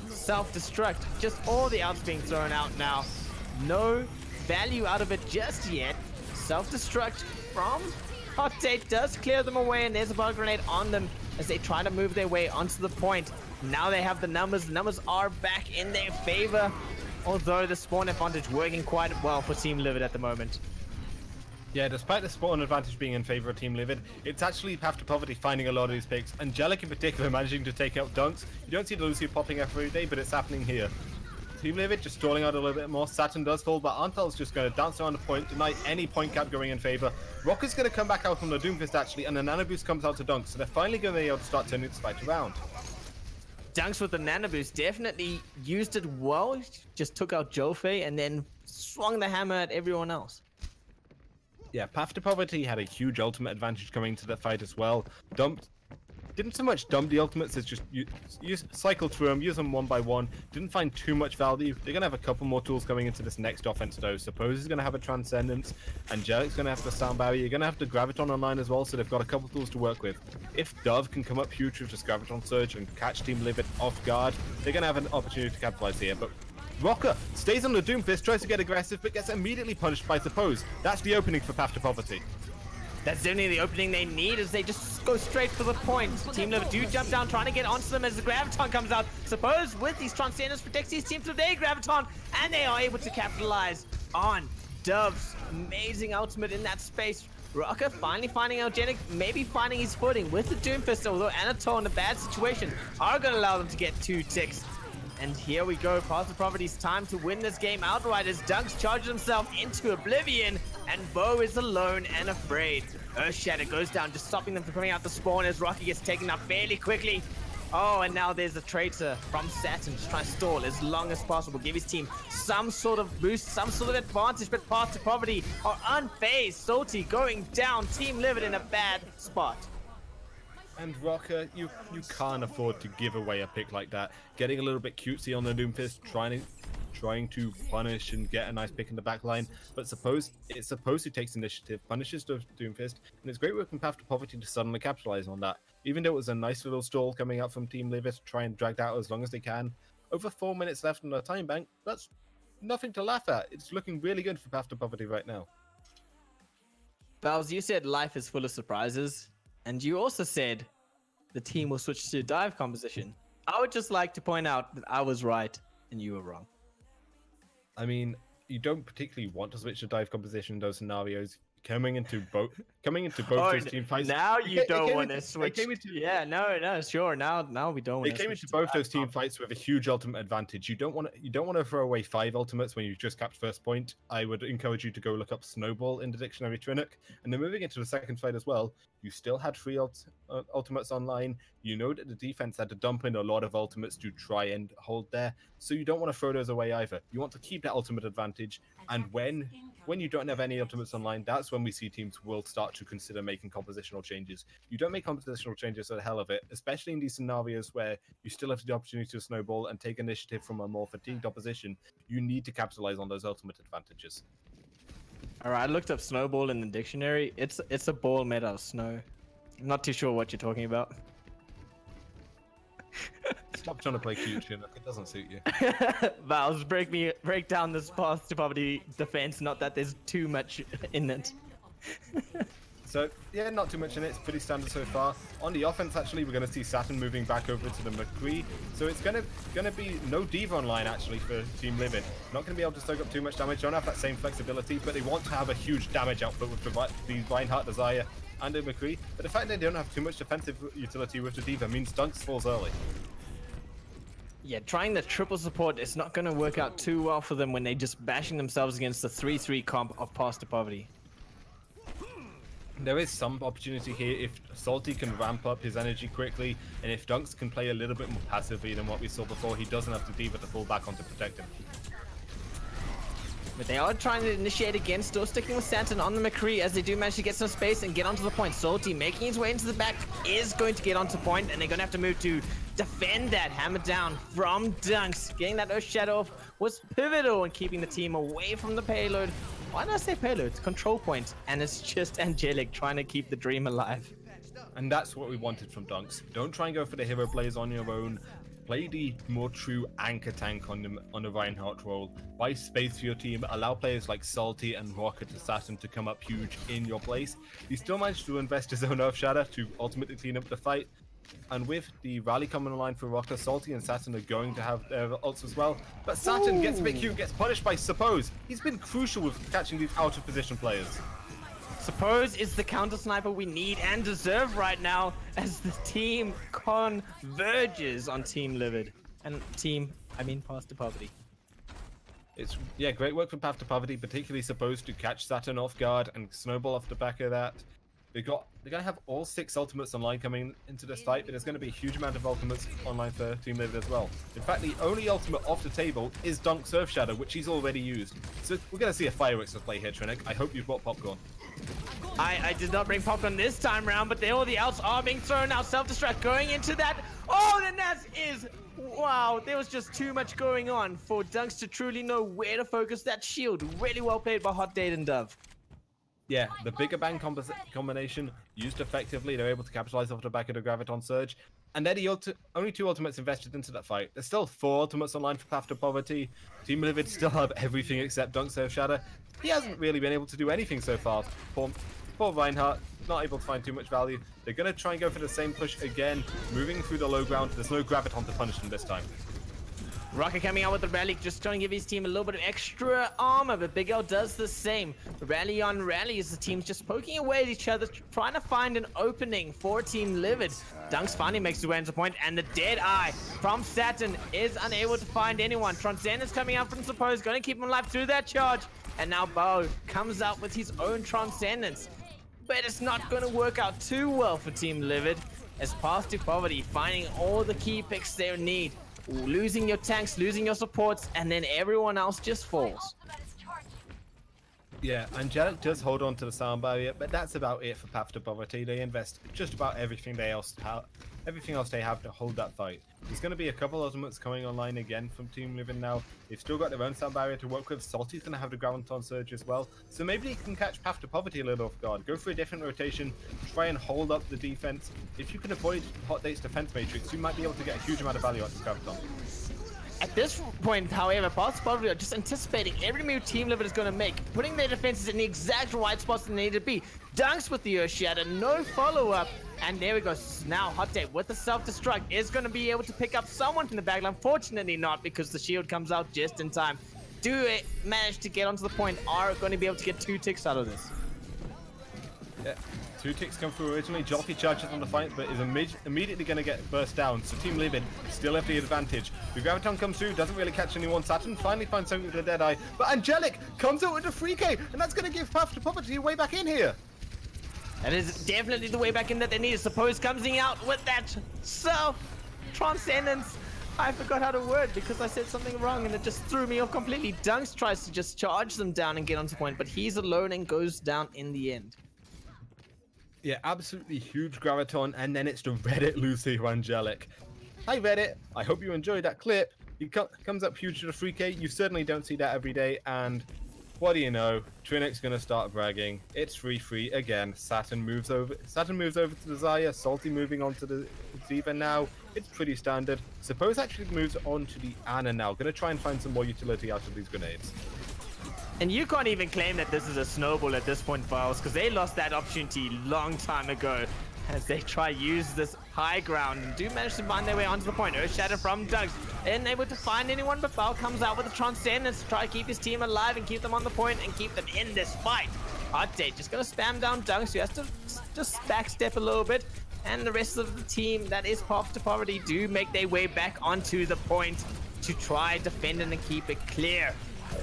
Self-destruct. Just all the outs being thrown out now. No value out of it just yet. Self-destruct from Hot Take does clear them away, and there's a bug grenade on them as they try to move their way onto the point. Now they have the numbers. The numbers are back in their favor, although the spawn advantage working quite well for Team Livid at the moment. Yeah, despite the spawn advantage being in favor of Team Livid, it's actually Path to Poverty finding a lot of these picks. Angelic in particular managing to take out Dunks. You don't see the Lucio popping every day, but it's happening here. Team Livid just stalling out a little bit more. Saturn does fall, but Antal's just going to dance around the point, deny any point cap going in favor. Rocker's going to come back out from the Doomfist actually, and the Nano Boost comes out to Dunks, so they're finally going to be able to start turning this fight around. Dunks with the Nano Boost definitely used it well. Just took out Jofei and then swung the hammer at everyone else. Yeah, Path to Poverty had a huge ultimate advantage coming into the fight as well. Didn't so much dump the ultimates as just cycle through them, use them one by one. Didn't find too much value. They're going to have a couple more tools coming into this next offense though. Suppose is going to have a Transcendence. Angelic's going to have the Sound Barrier. You're going to have the Graviton online as well, so they've got a couple tools to work with. If Dove can come up huge with this Graviton Surge and catch Team Livid off guard, they're going to have an opportunity to capitalize here. But Rocker stays on the Doomfist, tries to get aggressive, but gets immediately punished by Suppose. That's the opening for Path to Poverty. That's definitely the opening they need as they just go straight for the point. Team Livid do jump down, trying to get onto them as the Graviton comes out. Suppose with these Transcendence protects these teams today, Graviton, and they are able to capitalize on Dove's amazing ultimate in that space. Rocker finally finding Algenic, maybe finding his footing with the Doomfist, although Anatole in a bad situation are going to allow them to get 2 ticks. And here we go, Path to Poverty's time to win this game outright as Dunks charges himself into oblivion, and Bo is alone and afraid. Earthshatter goes down, just stopping them from coming out the spawn as Rocky gets taken out fairly quickly. Oh, and now there's a traitor from Saturn just trying to stall as long as possible, give his team some sort of boost, some sort of advantage, but Path to Poverty are unfazed. Salty going down, Team Livid in a bad spot. And Rocker, you can't afford to give away a pick like that. Getting a little bit cutesy on the Doomfist, trying to punish and get a nice pick in the back line. But Suppose who takes initiative, punishes the Doomfist, and it's great work from Path to Poverty to suddenly capitalize on that. Even though it was a nice little stall coming out from Team Livid to try and drag that out as long as they can. Over 4 minutes left on the time bank, that's nothing to laugh at. It's looking really good for Path to Poverty right now. Bowles, you said life is full of surprises. And you also said the team will switch to dive composition. I would just like to point out that I was right and you were wrong. I mean, you don't particularly want to switch to dive composition in those scenarios. Coming into both those team fights. Now you don't want to switch. Yeah, no, sure. Now we don't want to. They came into both those team fights with a huge ultimate advantage. You don't want to throw away 5 ultimates when you've just capped first point. I would encourage you to go look up Snowball in the dictionary, Trinnock. And then moving into the second fight as well, you still had 3 ultimates online. You know that the defense had to dump in a lot of ultimates to try and hold there. So you don't want to throw those away either. You want to keep that ultimate advantage. And when you don't have any ultimates online, that's when we see teams will start to consider making compositional changes. You don't make compositional changes for the hell of it, especially in these scenarios where you still have the opportunity to snowball and take initiative from a more fatigued opposition. You need to capitalize on those ultimate advantages. All right, I looked up snowball in the dictionary. It's a ball made out of snow. I'm not too sure what you're talking about. Stop trying to play cute, Chinook. It doesn't suit you. Valves, break down this Path to Poverty defense. Not that there's too much in it. So, yeah, not too much in it. It's pretty standard so far. On the offense, actually, we're going to see Saturn moving back over to the McCree. So it's going to be no Diva online, actually, for Team Livid. Not going to be able to soak up too much damage. Don't have that same flexibility, but they want to have a huge damage output with the Reinhardt Desire and the McCree. But the fact they don't have too much defensive utility with the Diva means Dunks falls early. Yeah, trying the triple support is not going to work out too well for them when they're just bashing themselves against the 3-3 comp of Path to Poverty. There is some opportunity here if Salty can ramp up his energy quickly, and if Dunks can play a little bit more passively than what we saw before, he doesn't have to Diva to fall back on to protect him. But they are trying to initiate again, still sticking with Saturn on the McCree as they do manage to get some space and get onto the point. Salty making his way into the back is going to get onto point, and they're going to have to move to defend that hammer down from Dunks. Getting that Earth Shadow off was pivotal in keeping the team away from the payload. Why did I say payload? It's control point, and it's just Angelic trying to keep the dream alive. And that's what we wanted from Dunks. Don't try and go for the hero plays on your own. play the more true anchor tank on the Reinhardt role. Buy space for your team, allow players like Salty and Rocket Assassin to come up huge in your place. He still managed to invest his own Earth Shatter to ultimately clean up the fight. And with the rally coming online for Rocket, Salty and Saturn are going to have their ults as well. But Saturn gets a bit cute, gets punished by Suppose. He's been crucial with catching these out of position players. Suppose is the counter sniper we need and deserve right now as the team converges on Team Livid. And Path to Poverty. It's, yeah, great work from Path to Poverty, particularly Suppose to catch Saturn off guard and snowball off the back of that. They're going to have all 6 ultimates online coming into this fight, but there's going to be a huge amount of ultimates online for Team Livid as well. In fact, the only ultimate off the table is Dunk Surf Shadow, which he's already used. So we're going to see a fireworks display here, Trinic. I hope you've brought popcorn. I did not bring popcorn this time around, but all the outs are being thrown out. Self-destruct going into that. Oh, then that is... Wow, there was just too much going on for Dunks to truly know where to focus that shield. Really well played by Hot Date and Dove. Yeah, the bigger bang combination used effectively. They're able to capitalize off the back of the Graviton Surge. And then only 2 ultimates invested into that fight. There's still 4 ultimates online for Path to Poverty. Team Livid still have everything except Dunk Surf Shadow. He hasn't really been able to do anything so far. Poor Reinhardt, not able to find too much value. They're going to try and go for the same push again, moving through the low ground. There's no Graviton to punish them this time. Rocket coming out with the rally, just trying to give his team a little bit of extra armor, but Big L does the same. Rally on rally as the team's just poking away at each other, trying to find an opening for Team Livid. Dunks finally makes his way into point, and the Dead Eye from Saturn is unable to find anyone. Transcendence coming out from Suppose, going to keep him alive through that charge. And now Bo comes out with his own Transcendence. But it's not going to work out too well for Team Livid, as Path to Poverty finding all the key picks they need. Losing your tanks, losing your supports, and then everyone else just falls. Yeah, Angelic does hold on to the sound barrier, but that's about it for Path to Poverty. They invest just about everything else they have to hold that fight. There's going to be a couple ultimates coming online again from Team Living now. They've still got their own sound barrier to work with. Salty's going to have the Graviton Surge as well, so maybe they can catch Path to Poverty a little off guard. Go for a different rotation, try and hold up the defense. If you can avoid Hot Date's defense matrix, you might be able to get a huge amount of value out of Graviton. At this point, however, Path to Poverty are just anticipating every move Team Livid is going to make, putting their defenses in the exact right spots they need to be. Dunks with the Earth Shatter, no follow-up. And there we go. Now Hot Date with the self-destruct is going to be able to pick up someone from the backline. Fortunately not, because the shield comes out just in time. Do it manage to get onto the point, are going to be able to get 2 ticks out of this. Yeah, 2 ticks come through originally. Jolty charges on the fight, but is immediately going to get burst down. So Team Livid still have the advantage. The Graviton comes through, doesn't really catch anyone. Saturn finally finds something with the Deadeye, but Angelic comes out with a 3K, and that's going to give Path to Poverty a way back in here. That is definitely the way back in that they need. Suppose coming out with that self-transcendence. I forgot how to word because I said something wrong and it just threw me off completely. Dunks tries to just charge them down and get onto point, but he's alone and goes down in the end. Yeah, absolutely huge Graviton, and then it's the Reddit Lucy Angelic. Hi Reddit, I hope you enjoyed that clip. He comes up huge to the 3K. You certainly don't see that every day, and what do you know? Trinic's gonna start bragging. It's 3-3 again. Saturn moves over to the Zaya. Salty moving on to the Ziva now. It's pretty standard. Suppose actually moves on to the Ana now. Gonna try and find some more utility out of these grenades. And you can't even claim that this is a snowball at this point, Files, because they lost that opportunity long time ago as they try use this high ground and do manage to find their way onto the point. Earth Shatter from Dunks, unable to find anyone, but Foul comes out with a Transcendence to try to keep his team alive and keep them on the point and keep them in this fight. Hot Date just gonna spam down Dunks, who has to just backstep a little bit, and the rest of the team that is Path to Poverty do make their way back onto the point to try defending and keep it clear.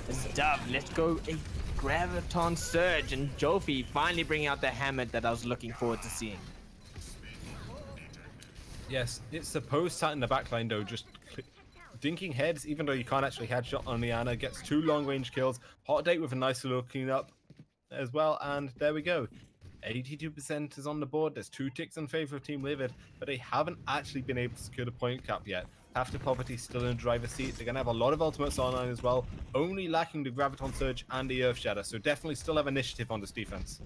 As Dove, let's go a Graviton Surge, and Jofi finally bringing out the hammer that I was looking forward to seeing. Yes, it's Suppose sat in the backline though, just dinking heads, even though you can't actually headshot on the Ana. Gets 2 long-range kills. Hot Date with a nice little cleanup as well, and there we go. 82% is on the board. There's 2 ticks in favor of Team Livid, but they haven't actually been able to secure the point cap yet. Path to Poverty still in the driver's seat. They're going to have a lot of ultimates online as well, only lacking the Graviton Surge and the Earth Shatter, so definitely still have initiative on this defense.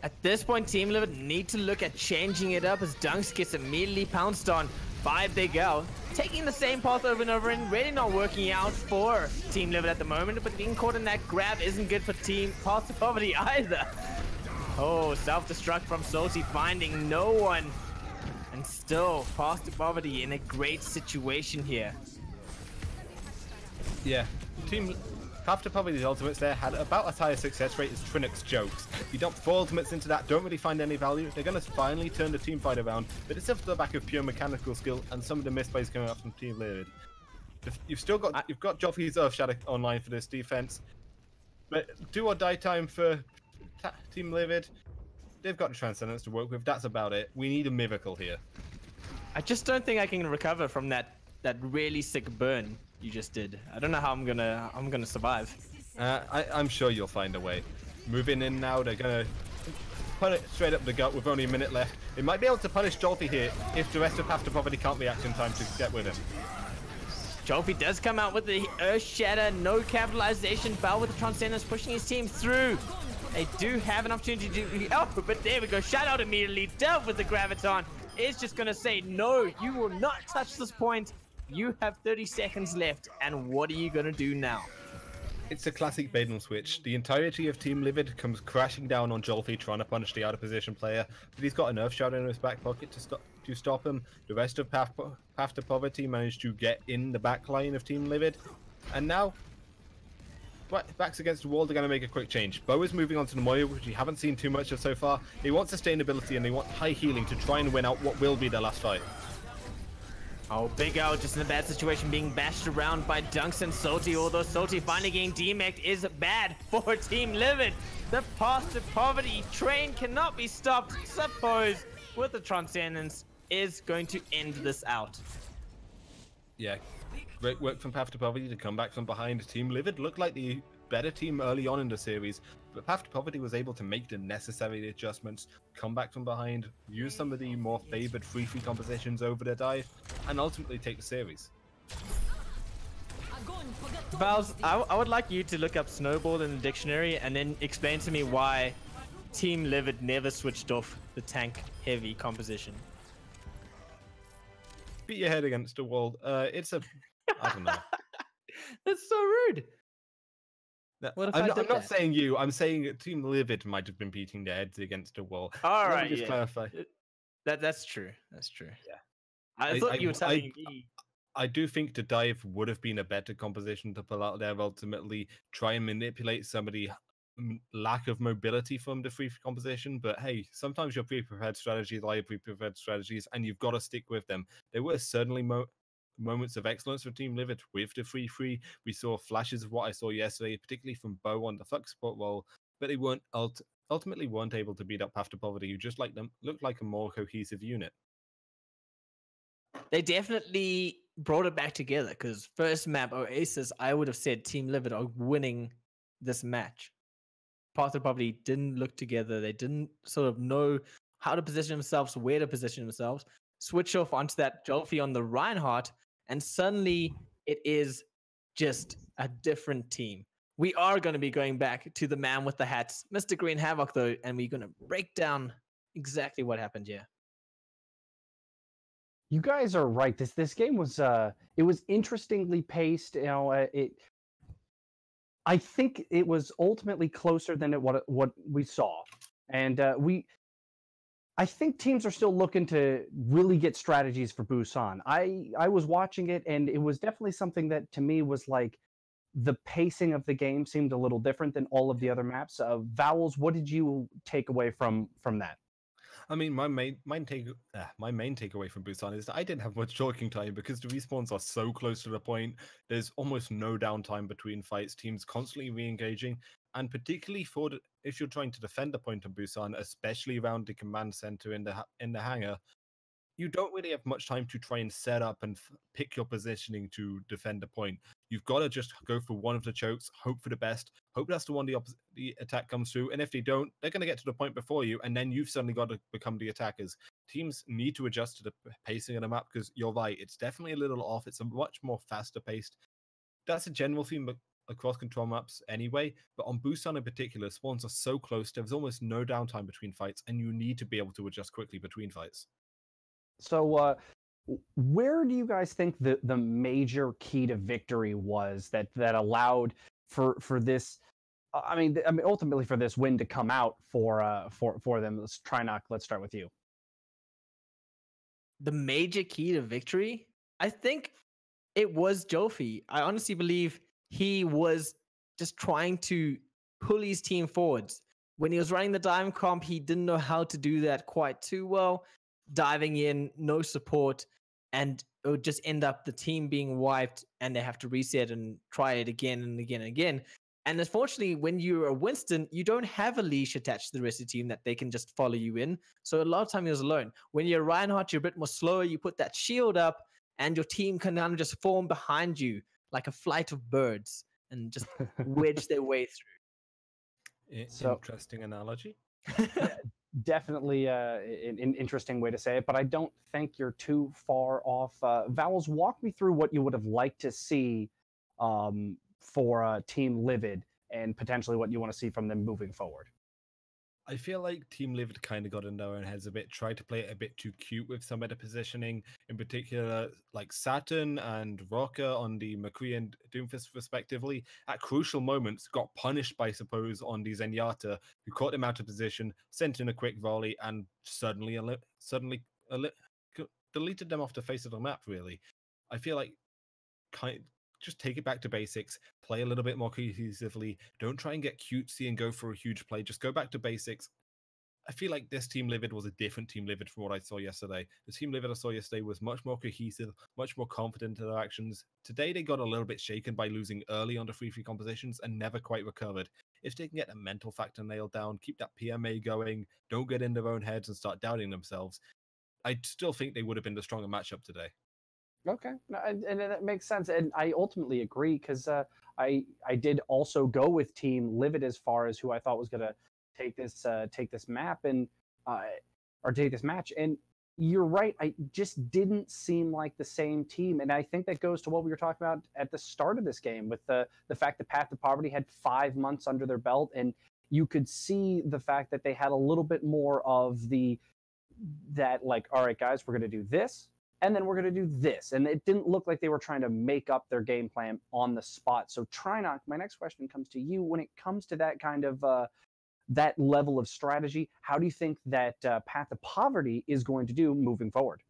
At this point, Team Livid need to look at changing it up as Dunks gets immediately pounced on. 5 they go. Taking the same path over and over and really not working out for Team Livid at the moment, but being caught in that grab isn't good for Team Path to Poverty either. Oh, self-destruct from Salty, finding no one. And still, Path to Poverty in a great situation here. Yeah, Team Path to Poverty's ultimates there had about as high a success rate as Trinix jokes. You dump 4 ultimates into that, don't really find any value. They're going to finally turn the team fight around, but it's off the back of pure mechanical skill and some of the misplays coming up from Team Livid. You've got Joffrey's Earthshadow online for this defense, but do or die time for Team Livid. They've got the Transcendence to work with. That's about it. We need a miracle here. I just don't think I can recover from that really sick burn you just did. I don't know how I'm gonna survive. I'm sure you'll find a way. Moving in now, they're gonna put it straight up the gut with only a minute left. They might be able to punish Jolty here if the rest of Path to Poverty can't react in time to get with him. Jolty does come out with the Earth Shatter, no capitalization. Bell with the Transcendence pushing his team through. They do have an opportunity to but there we go. Shout out immediately. Dealt with the Graviton. Is just gonna say no. You will not touch this point. You have 30 seconds left, and what are you gonna do now? It's a classic bait and switch. The entirety of Team Livid comes crashing down on Jolty, trying to punish the out of position player, but he's got an Earth Shadow in his back pocket to stop him. The rest of Path to Poverty managed to get in the back line of Team Livid, and now backs against the wall. They're going to make a quick change. Bo is moving on to the Moya, which we haven't seen too much of so far. They want sustainability and they want high healing to try and win out what will be their last fight. Oh, Big O just in a bad situation, being bashed around by Dunks and Salty, although Salty finally getting demeched is bad for Team Livid. The Path to Poverty train cannot be stopped. Suppose with the Transcendence is going to end this out. Yeah, great work from Path to Poverty to come back from behind. Team Livid looked like the better team early on in the series, but Path to Poverty was able to make the necessary adjustments, come back from behind, use some of the more favored free compositions over their dive, and ultimately take the series. Vals, I would like you to look up Snowball in the dictionary and then explain to me why Team Livid never switched off the tank heavy composition. Beat your head against a wall. I don't know. That's so rude. What if I'm I did not that? saying you. I'm saying Team Livid might have been beating their heads against a wall. All Let me right, just yeah. clarify. That's true. That's true. Yeah. I thought you were telling me. I do think the dive would have been a better composition to pull out there. Ultimately, try and manipulate some of the lack of mobility from the free composition. But hey, sometimes your pre-prepared strategies are your pre-prepared strategies, and you've got to stick with them. There were certainly moments of excellence for Team Livid with the free. We saw flashes of what I saw yesterday, particularly from Bo on the Flux support role, but they weren't ultimately weren't able to beat up Path to Poverty, who just looked like a more cohesive unit. They definitely brought it back together, because first map Oasis, I would have said Team Livid are winning this match. Path to Poverty didn't look together. They didn't sort of know how to position themselves, where to position themselves. Switch off onto that Jolfie on the Reinhardt, and suddenly it is just a different team. We are going to be going back to the man with the hats, Mr. Green Havoc, though, and we're going to break down exactly what happened here. You guys are right. This game was it was interestingly paced. You know, I think it was ultimately closer than what we saw, and I think teams are still looking to really get strategies for Busan. I was watching it, and it was definitely something that to me was like the pacing of the game seemed a little different than all of the other maps. Vowels, what did you take away from that? I mean, my main takeaway from Busan is that I didn't have much talking time because the respawns are so close to the point. There's almost no downtime between fights. Teams constantly re-engaging, and particularly if you're trying to defend a point on Busan, especially around the command center in the hangar, you don't really have much time to try and set up and pick your positioning to defend a point. You've got to just go for one of the chokes, hope for the best, hope that's the one the attack comes through, and if they don't, they're going to get to the point before you, and then you've suddenly got to become the attackers. Teams need to adjust to the pacing of the map, because you're right, it's definitely a little off. It's a much more faster paced. That's a general theme across control maps anyway, but on Busan in particular, spawns are so close, there's almost no downtime between fights, and you need to be able to adjust quickly between fights. So Where do you guys think the major key to victory was that allowed for this? I mean, ultimately for this win to come out for them. Let's try not. Let's start with you. The major key to victory, I think it was Jofi. I honestly believe he was just trying to pull his team forwards. When he was running the dive comp, he didn't know how to do that quite too well. Diving in, no support, and it would just end up the team being wiped and they have to reset and try it again and again and again. And unfortunately, when you're a Winston, you don't have a leash attached to the rest of the team that they can just follow you in. So a lot of time he was alone. When you're Reinhardt, you're a bit more slower. You put that shield up and your team can kind of just form behind you like a flight of birds and just wedge their way So- Interesting analogy. through. Definitely an interesting way to say it, but I don't think you're too far off. Vowels, walk me through what you would have liked to see for Team Livid and potentially what you want to see from them moving forward. I feel like Team Livid kind of got in their own heads a bit, tried to play it a bit too cute with some of the positioning, in particular, like Saturn and Rocker on the McCree and Doomfist, respectively, at crucial moments got punished by, suppose, on the Zenyatta, who caught him out of position, sent in a quick volley, and suddenly deleted them off the face of the map, really. I feel like just take it back to basics, play a little bit more cohesively. Don't try and get cutesy and go for a huge play. Just go back to basics. I feel like this Team Livid was a different Team Livid from what I saw yesterday. The Team Livid I saw yesterday was much more cohesive, much more confident in their actions. Today they got a little bit shaken by losing early on the 3-3 compositions and never quite recovered. If they can get the mental factor nailed down, keep that PMA going, don't get in their own heads and start doubting themselves, I still think they would have been the stronger matchup today. Okay, and that makes sense, and I ultimately agree because I did also go with Team Livid as far as who I thought was going to take this map and or take this match. And you're right, I just didn't seem like the same team, and I think that goes to what we were talking about at the start of this game with the fact that Path to Poverty had 5 months under their belt, and you could see the fact that they had a little bit more of that like, all right, guys, we're going to do this. And then we're going to do this. And it didn't look like they were trying to make up their game plan on the spot. So Trinok, my next question comes to you. When it comes to that kind of that level of strategy, how do you think that Path to Poverty is going to do moving forward?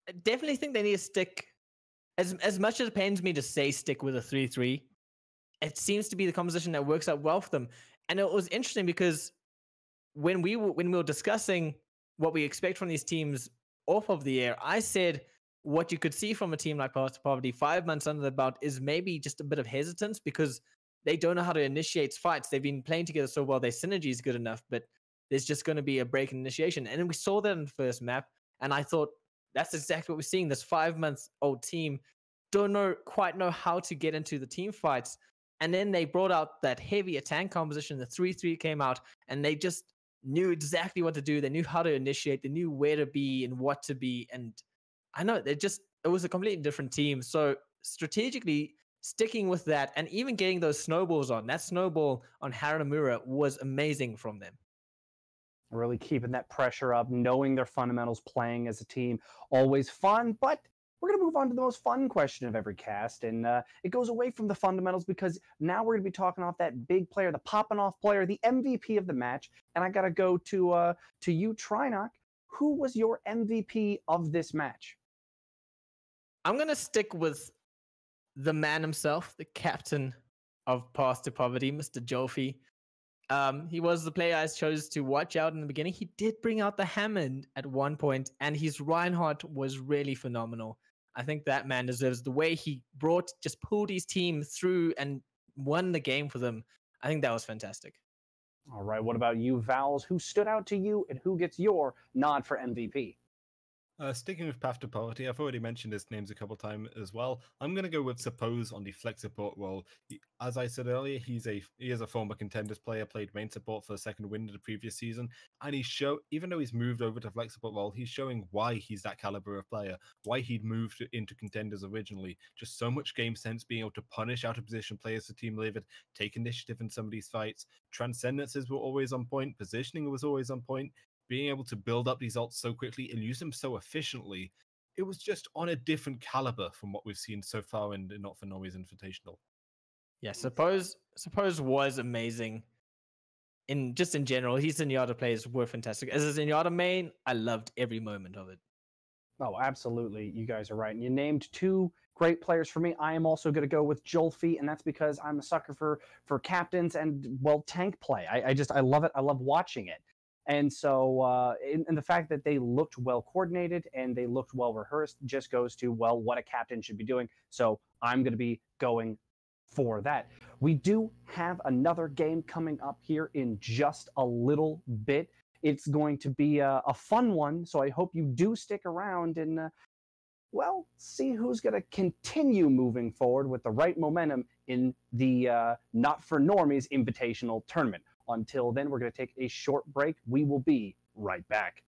I definitely think they need to stick, as much as it pains me to say stick with a 3-3, it seems to be the composition that works out well for them. And it was interesting because when we were discussing what we expect from these teams off of the air, I said what you could see from a team like Path to Poverty 5 months under the belt is maybe just a bit of hesitance because they don't know how to initiate fights. They've been playing together so well, their synergy is good enough, but there's just going to be a break in initiation. And we saw that in the first map, and I thought that's exactly what we're seeing. This 5-month-old team don't quite know how to get into the team fights. And then they brought out that heavier tank composition. The 3-3 came out, and they just knew exactly what to do. They knew how to initiate. They knew where to be and what to be. And I know it was a completely different team. So strategically sticking with that and even getting those snowballs on, that snowball on Haranamura was amazing from them. Really keeping that pressure up, knowing their fundamentals, playing as a team, always fun. But we're going to move on to the most fun question of every cast, and it goes away from the fundamentals because now we're going to be talking off that big player, the popping off player, the MVP of the match. And I got to go to you, Trinok. Who was your MVP of this match? I'm going to stick with the man himself, the captain of Path to Poverty, Mr. Jofi. He was the player I chose to watch out in the beginning. He did bring out the Hammond at one point, and his Reinhardt was really phenomenal. I think that man deserves the way he just pulled his team through and won the game for them. I think that was fantastic. All right, what about you, Vowels? Who stood out to you and who gets your nod for MVP? Sticking with Path to Poverty, I've already mentioned his names a couple times as well. I'm going to go with Suppose on the flex support role. As I said earlier, he is a former Contenders player, played main support for the second win of the previous season, and even though he's moved over to flex support role, he's showing why he's that caliber of player, why he'd moved into Contenders originally. Just so much game sense, being able to punish out of position players for Team Livid, take initiative in some of these fights. Transcendences were always on point, positioning was always on point. being able to build up these ults so quickly and use them so efficiently, it was just on a different caliber from what we've seen so far in the Not for Normies Invitational. Yeah, suppose was amazing. In general, his Zenyatta plays were fantastic. As a Zenyatta main, I loved every moment of it. Oh, absolutely. You guys are right. And you named two great players for me. I am also going to go with Jolfie, and that's because I'm a sucker for captains and, well, tank play. I love it. I love watching it. And so, and the fact that they looked well coordinated and they looked well rehearsed just goes to, well, what a captain should be doing. So I'm going to be going for that. We do have another game coming up here in just a little bit. It's going to be a fun one, so I hope you do stick around and, well, see who's going to continue moving forward with the right momentum in the Not for Normies Invitational Tournament. Until then, we're going to take a short break. We will be right back.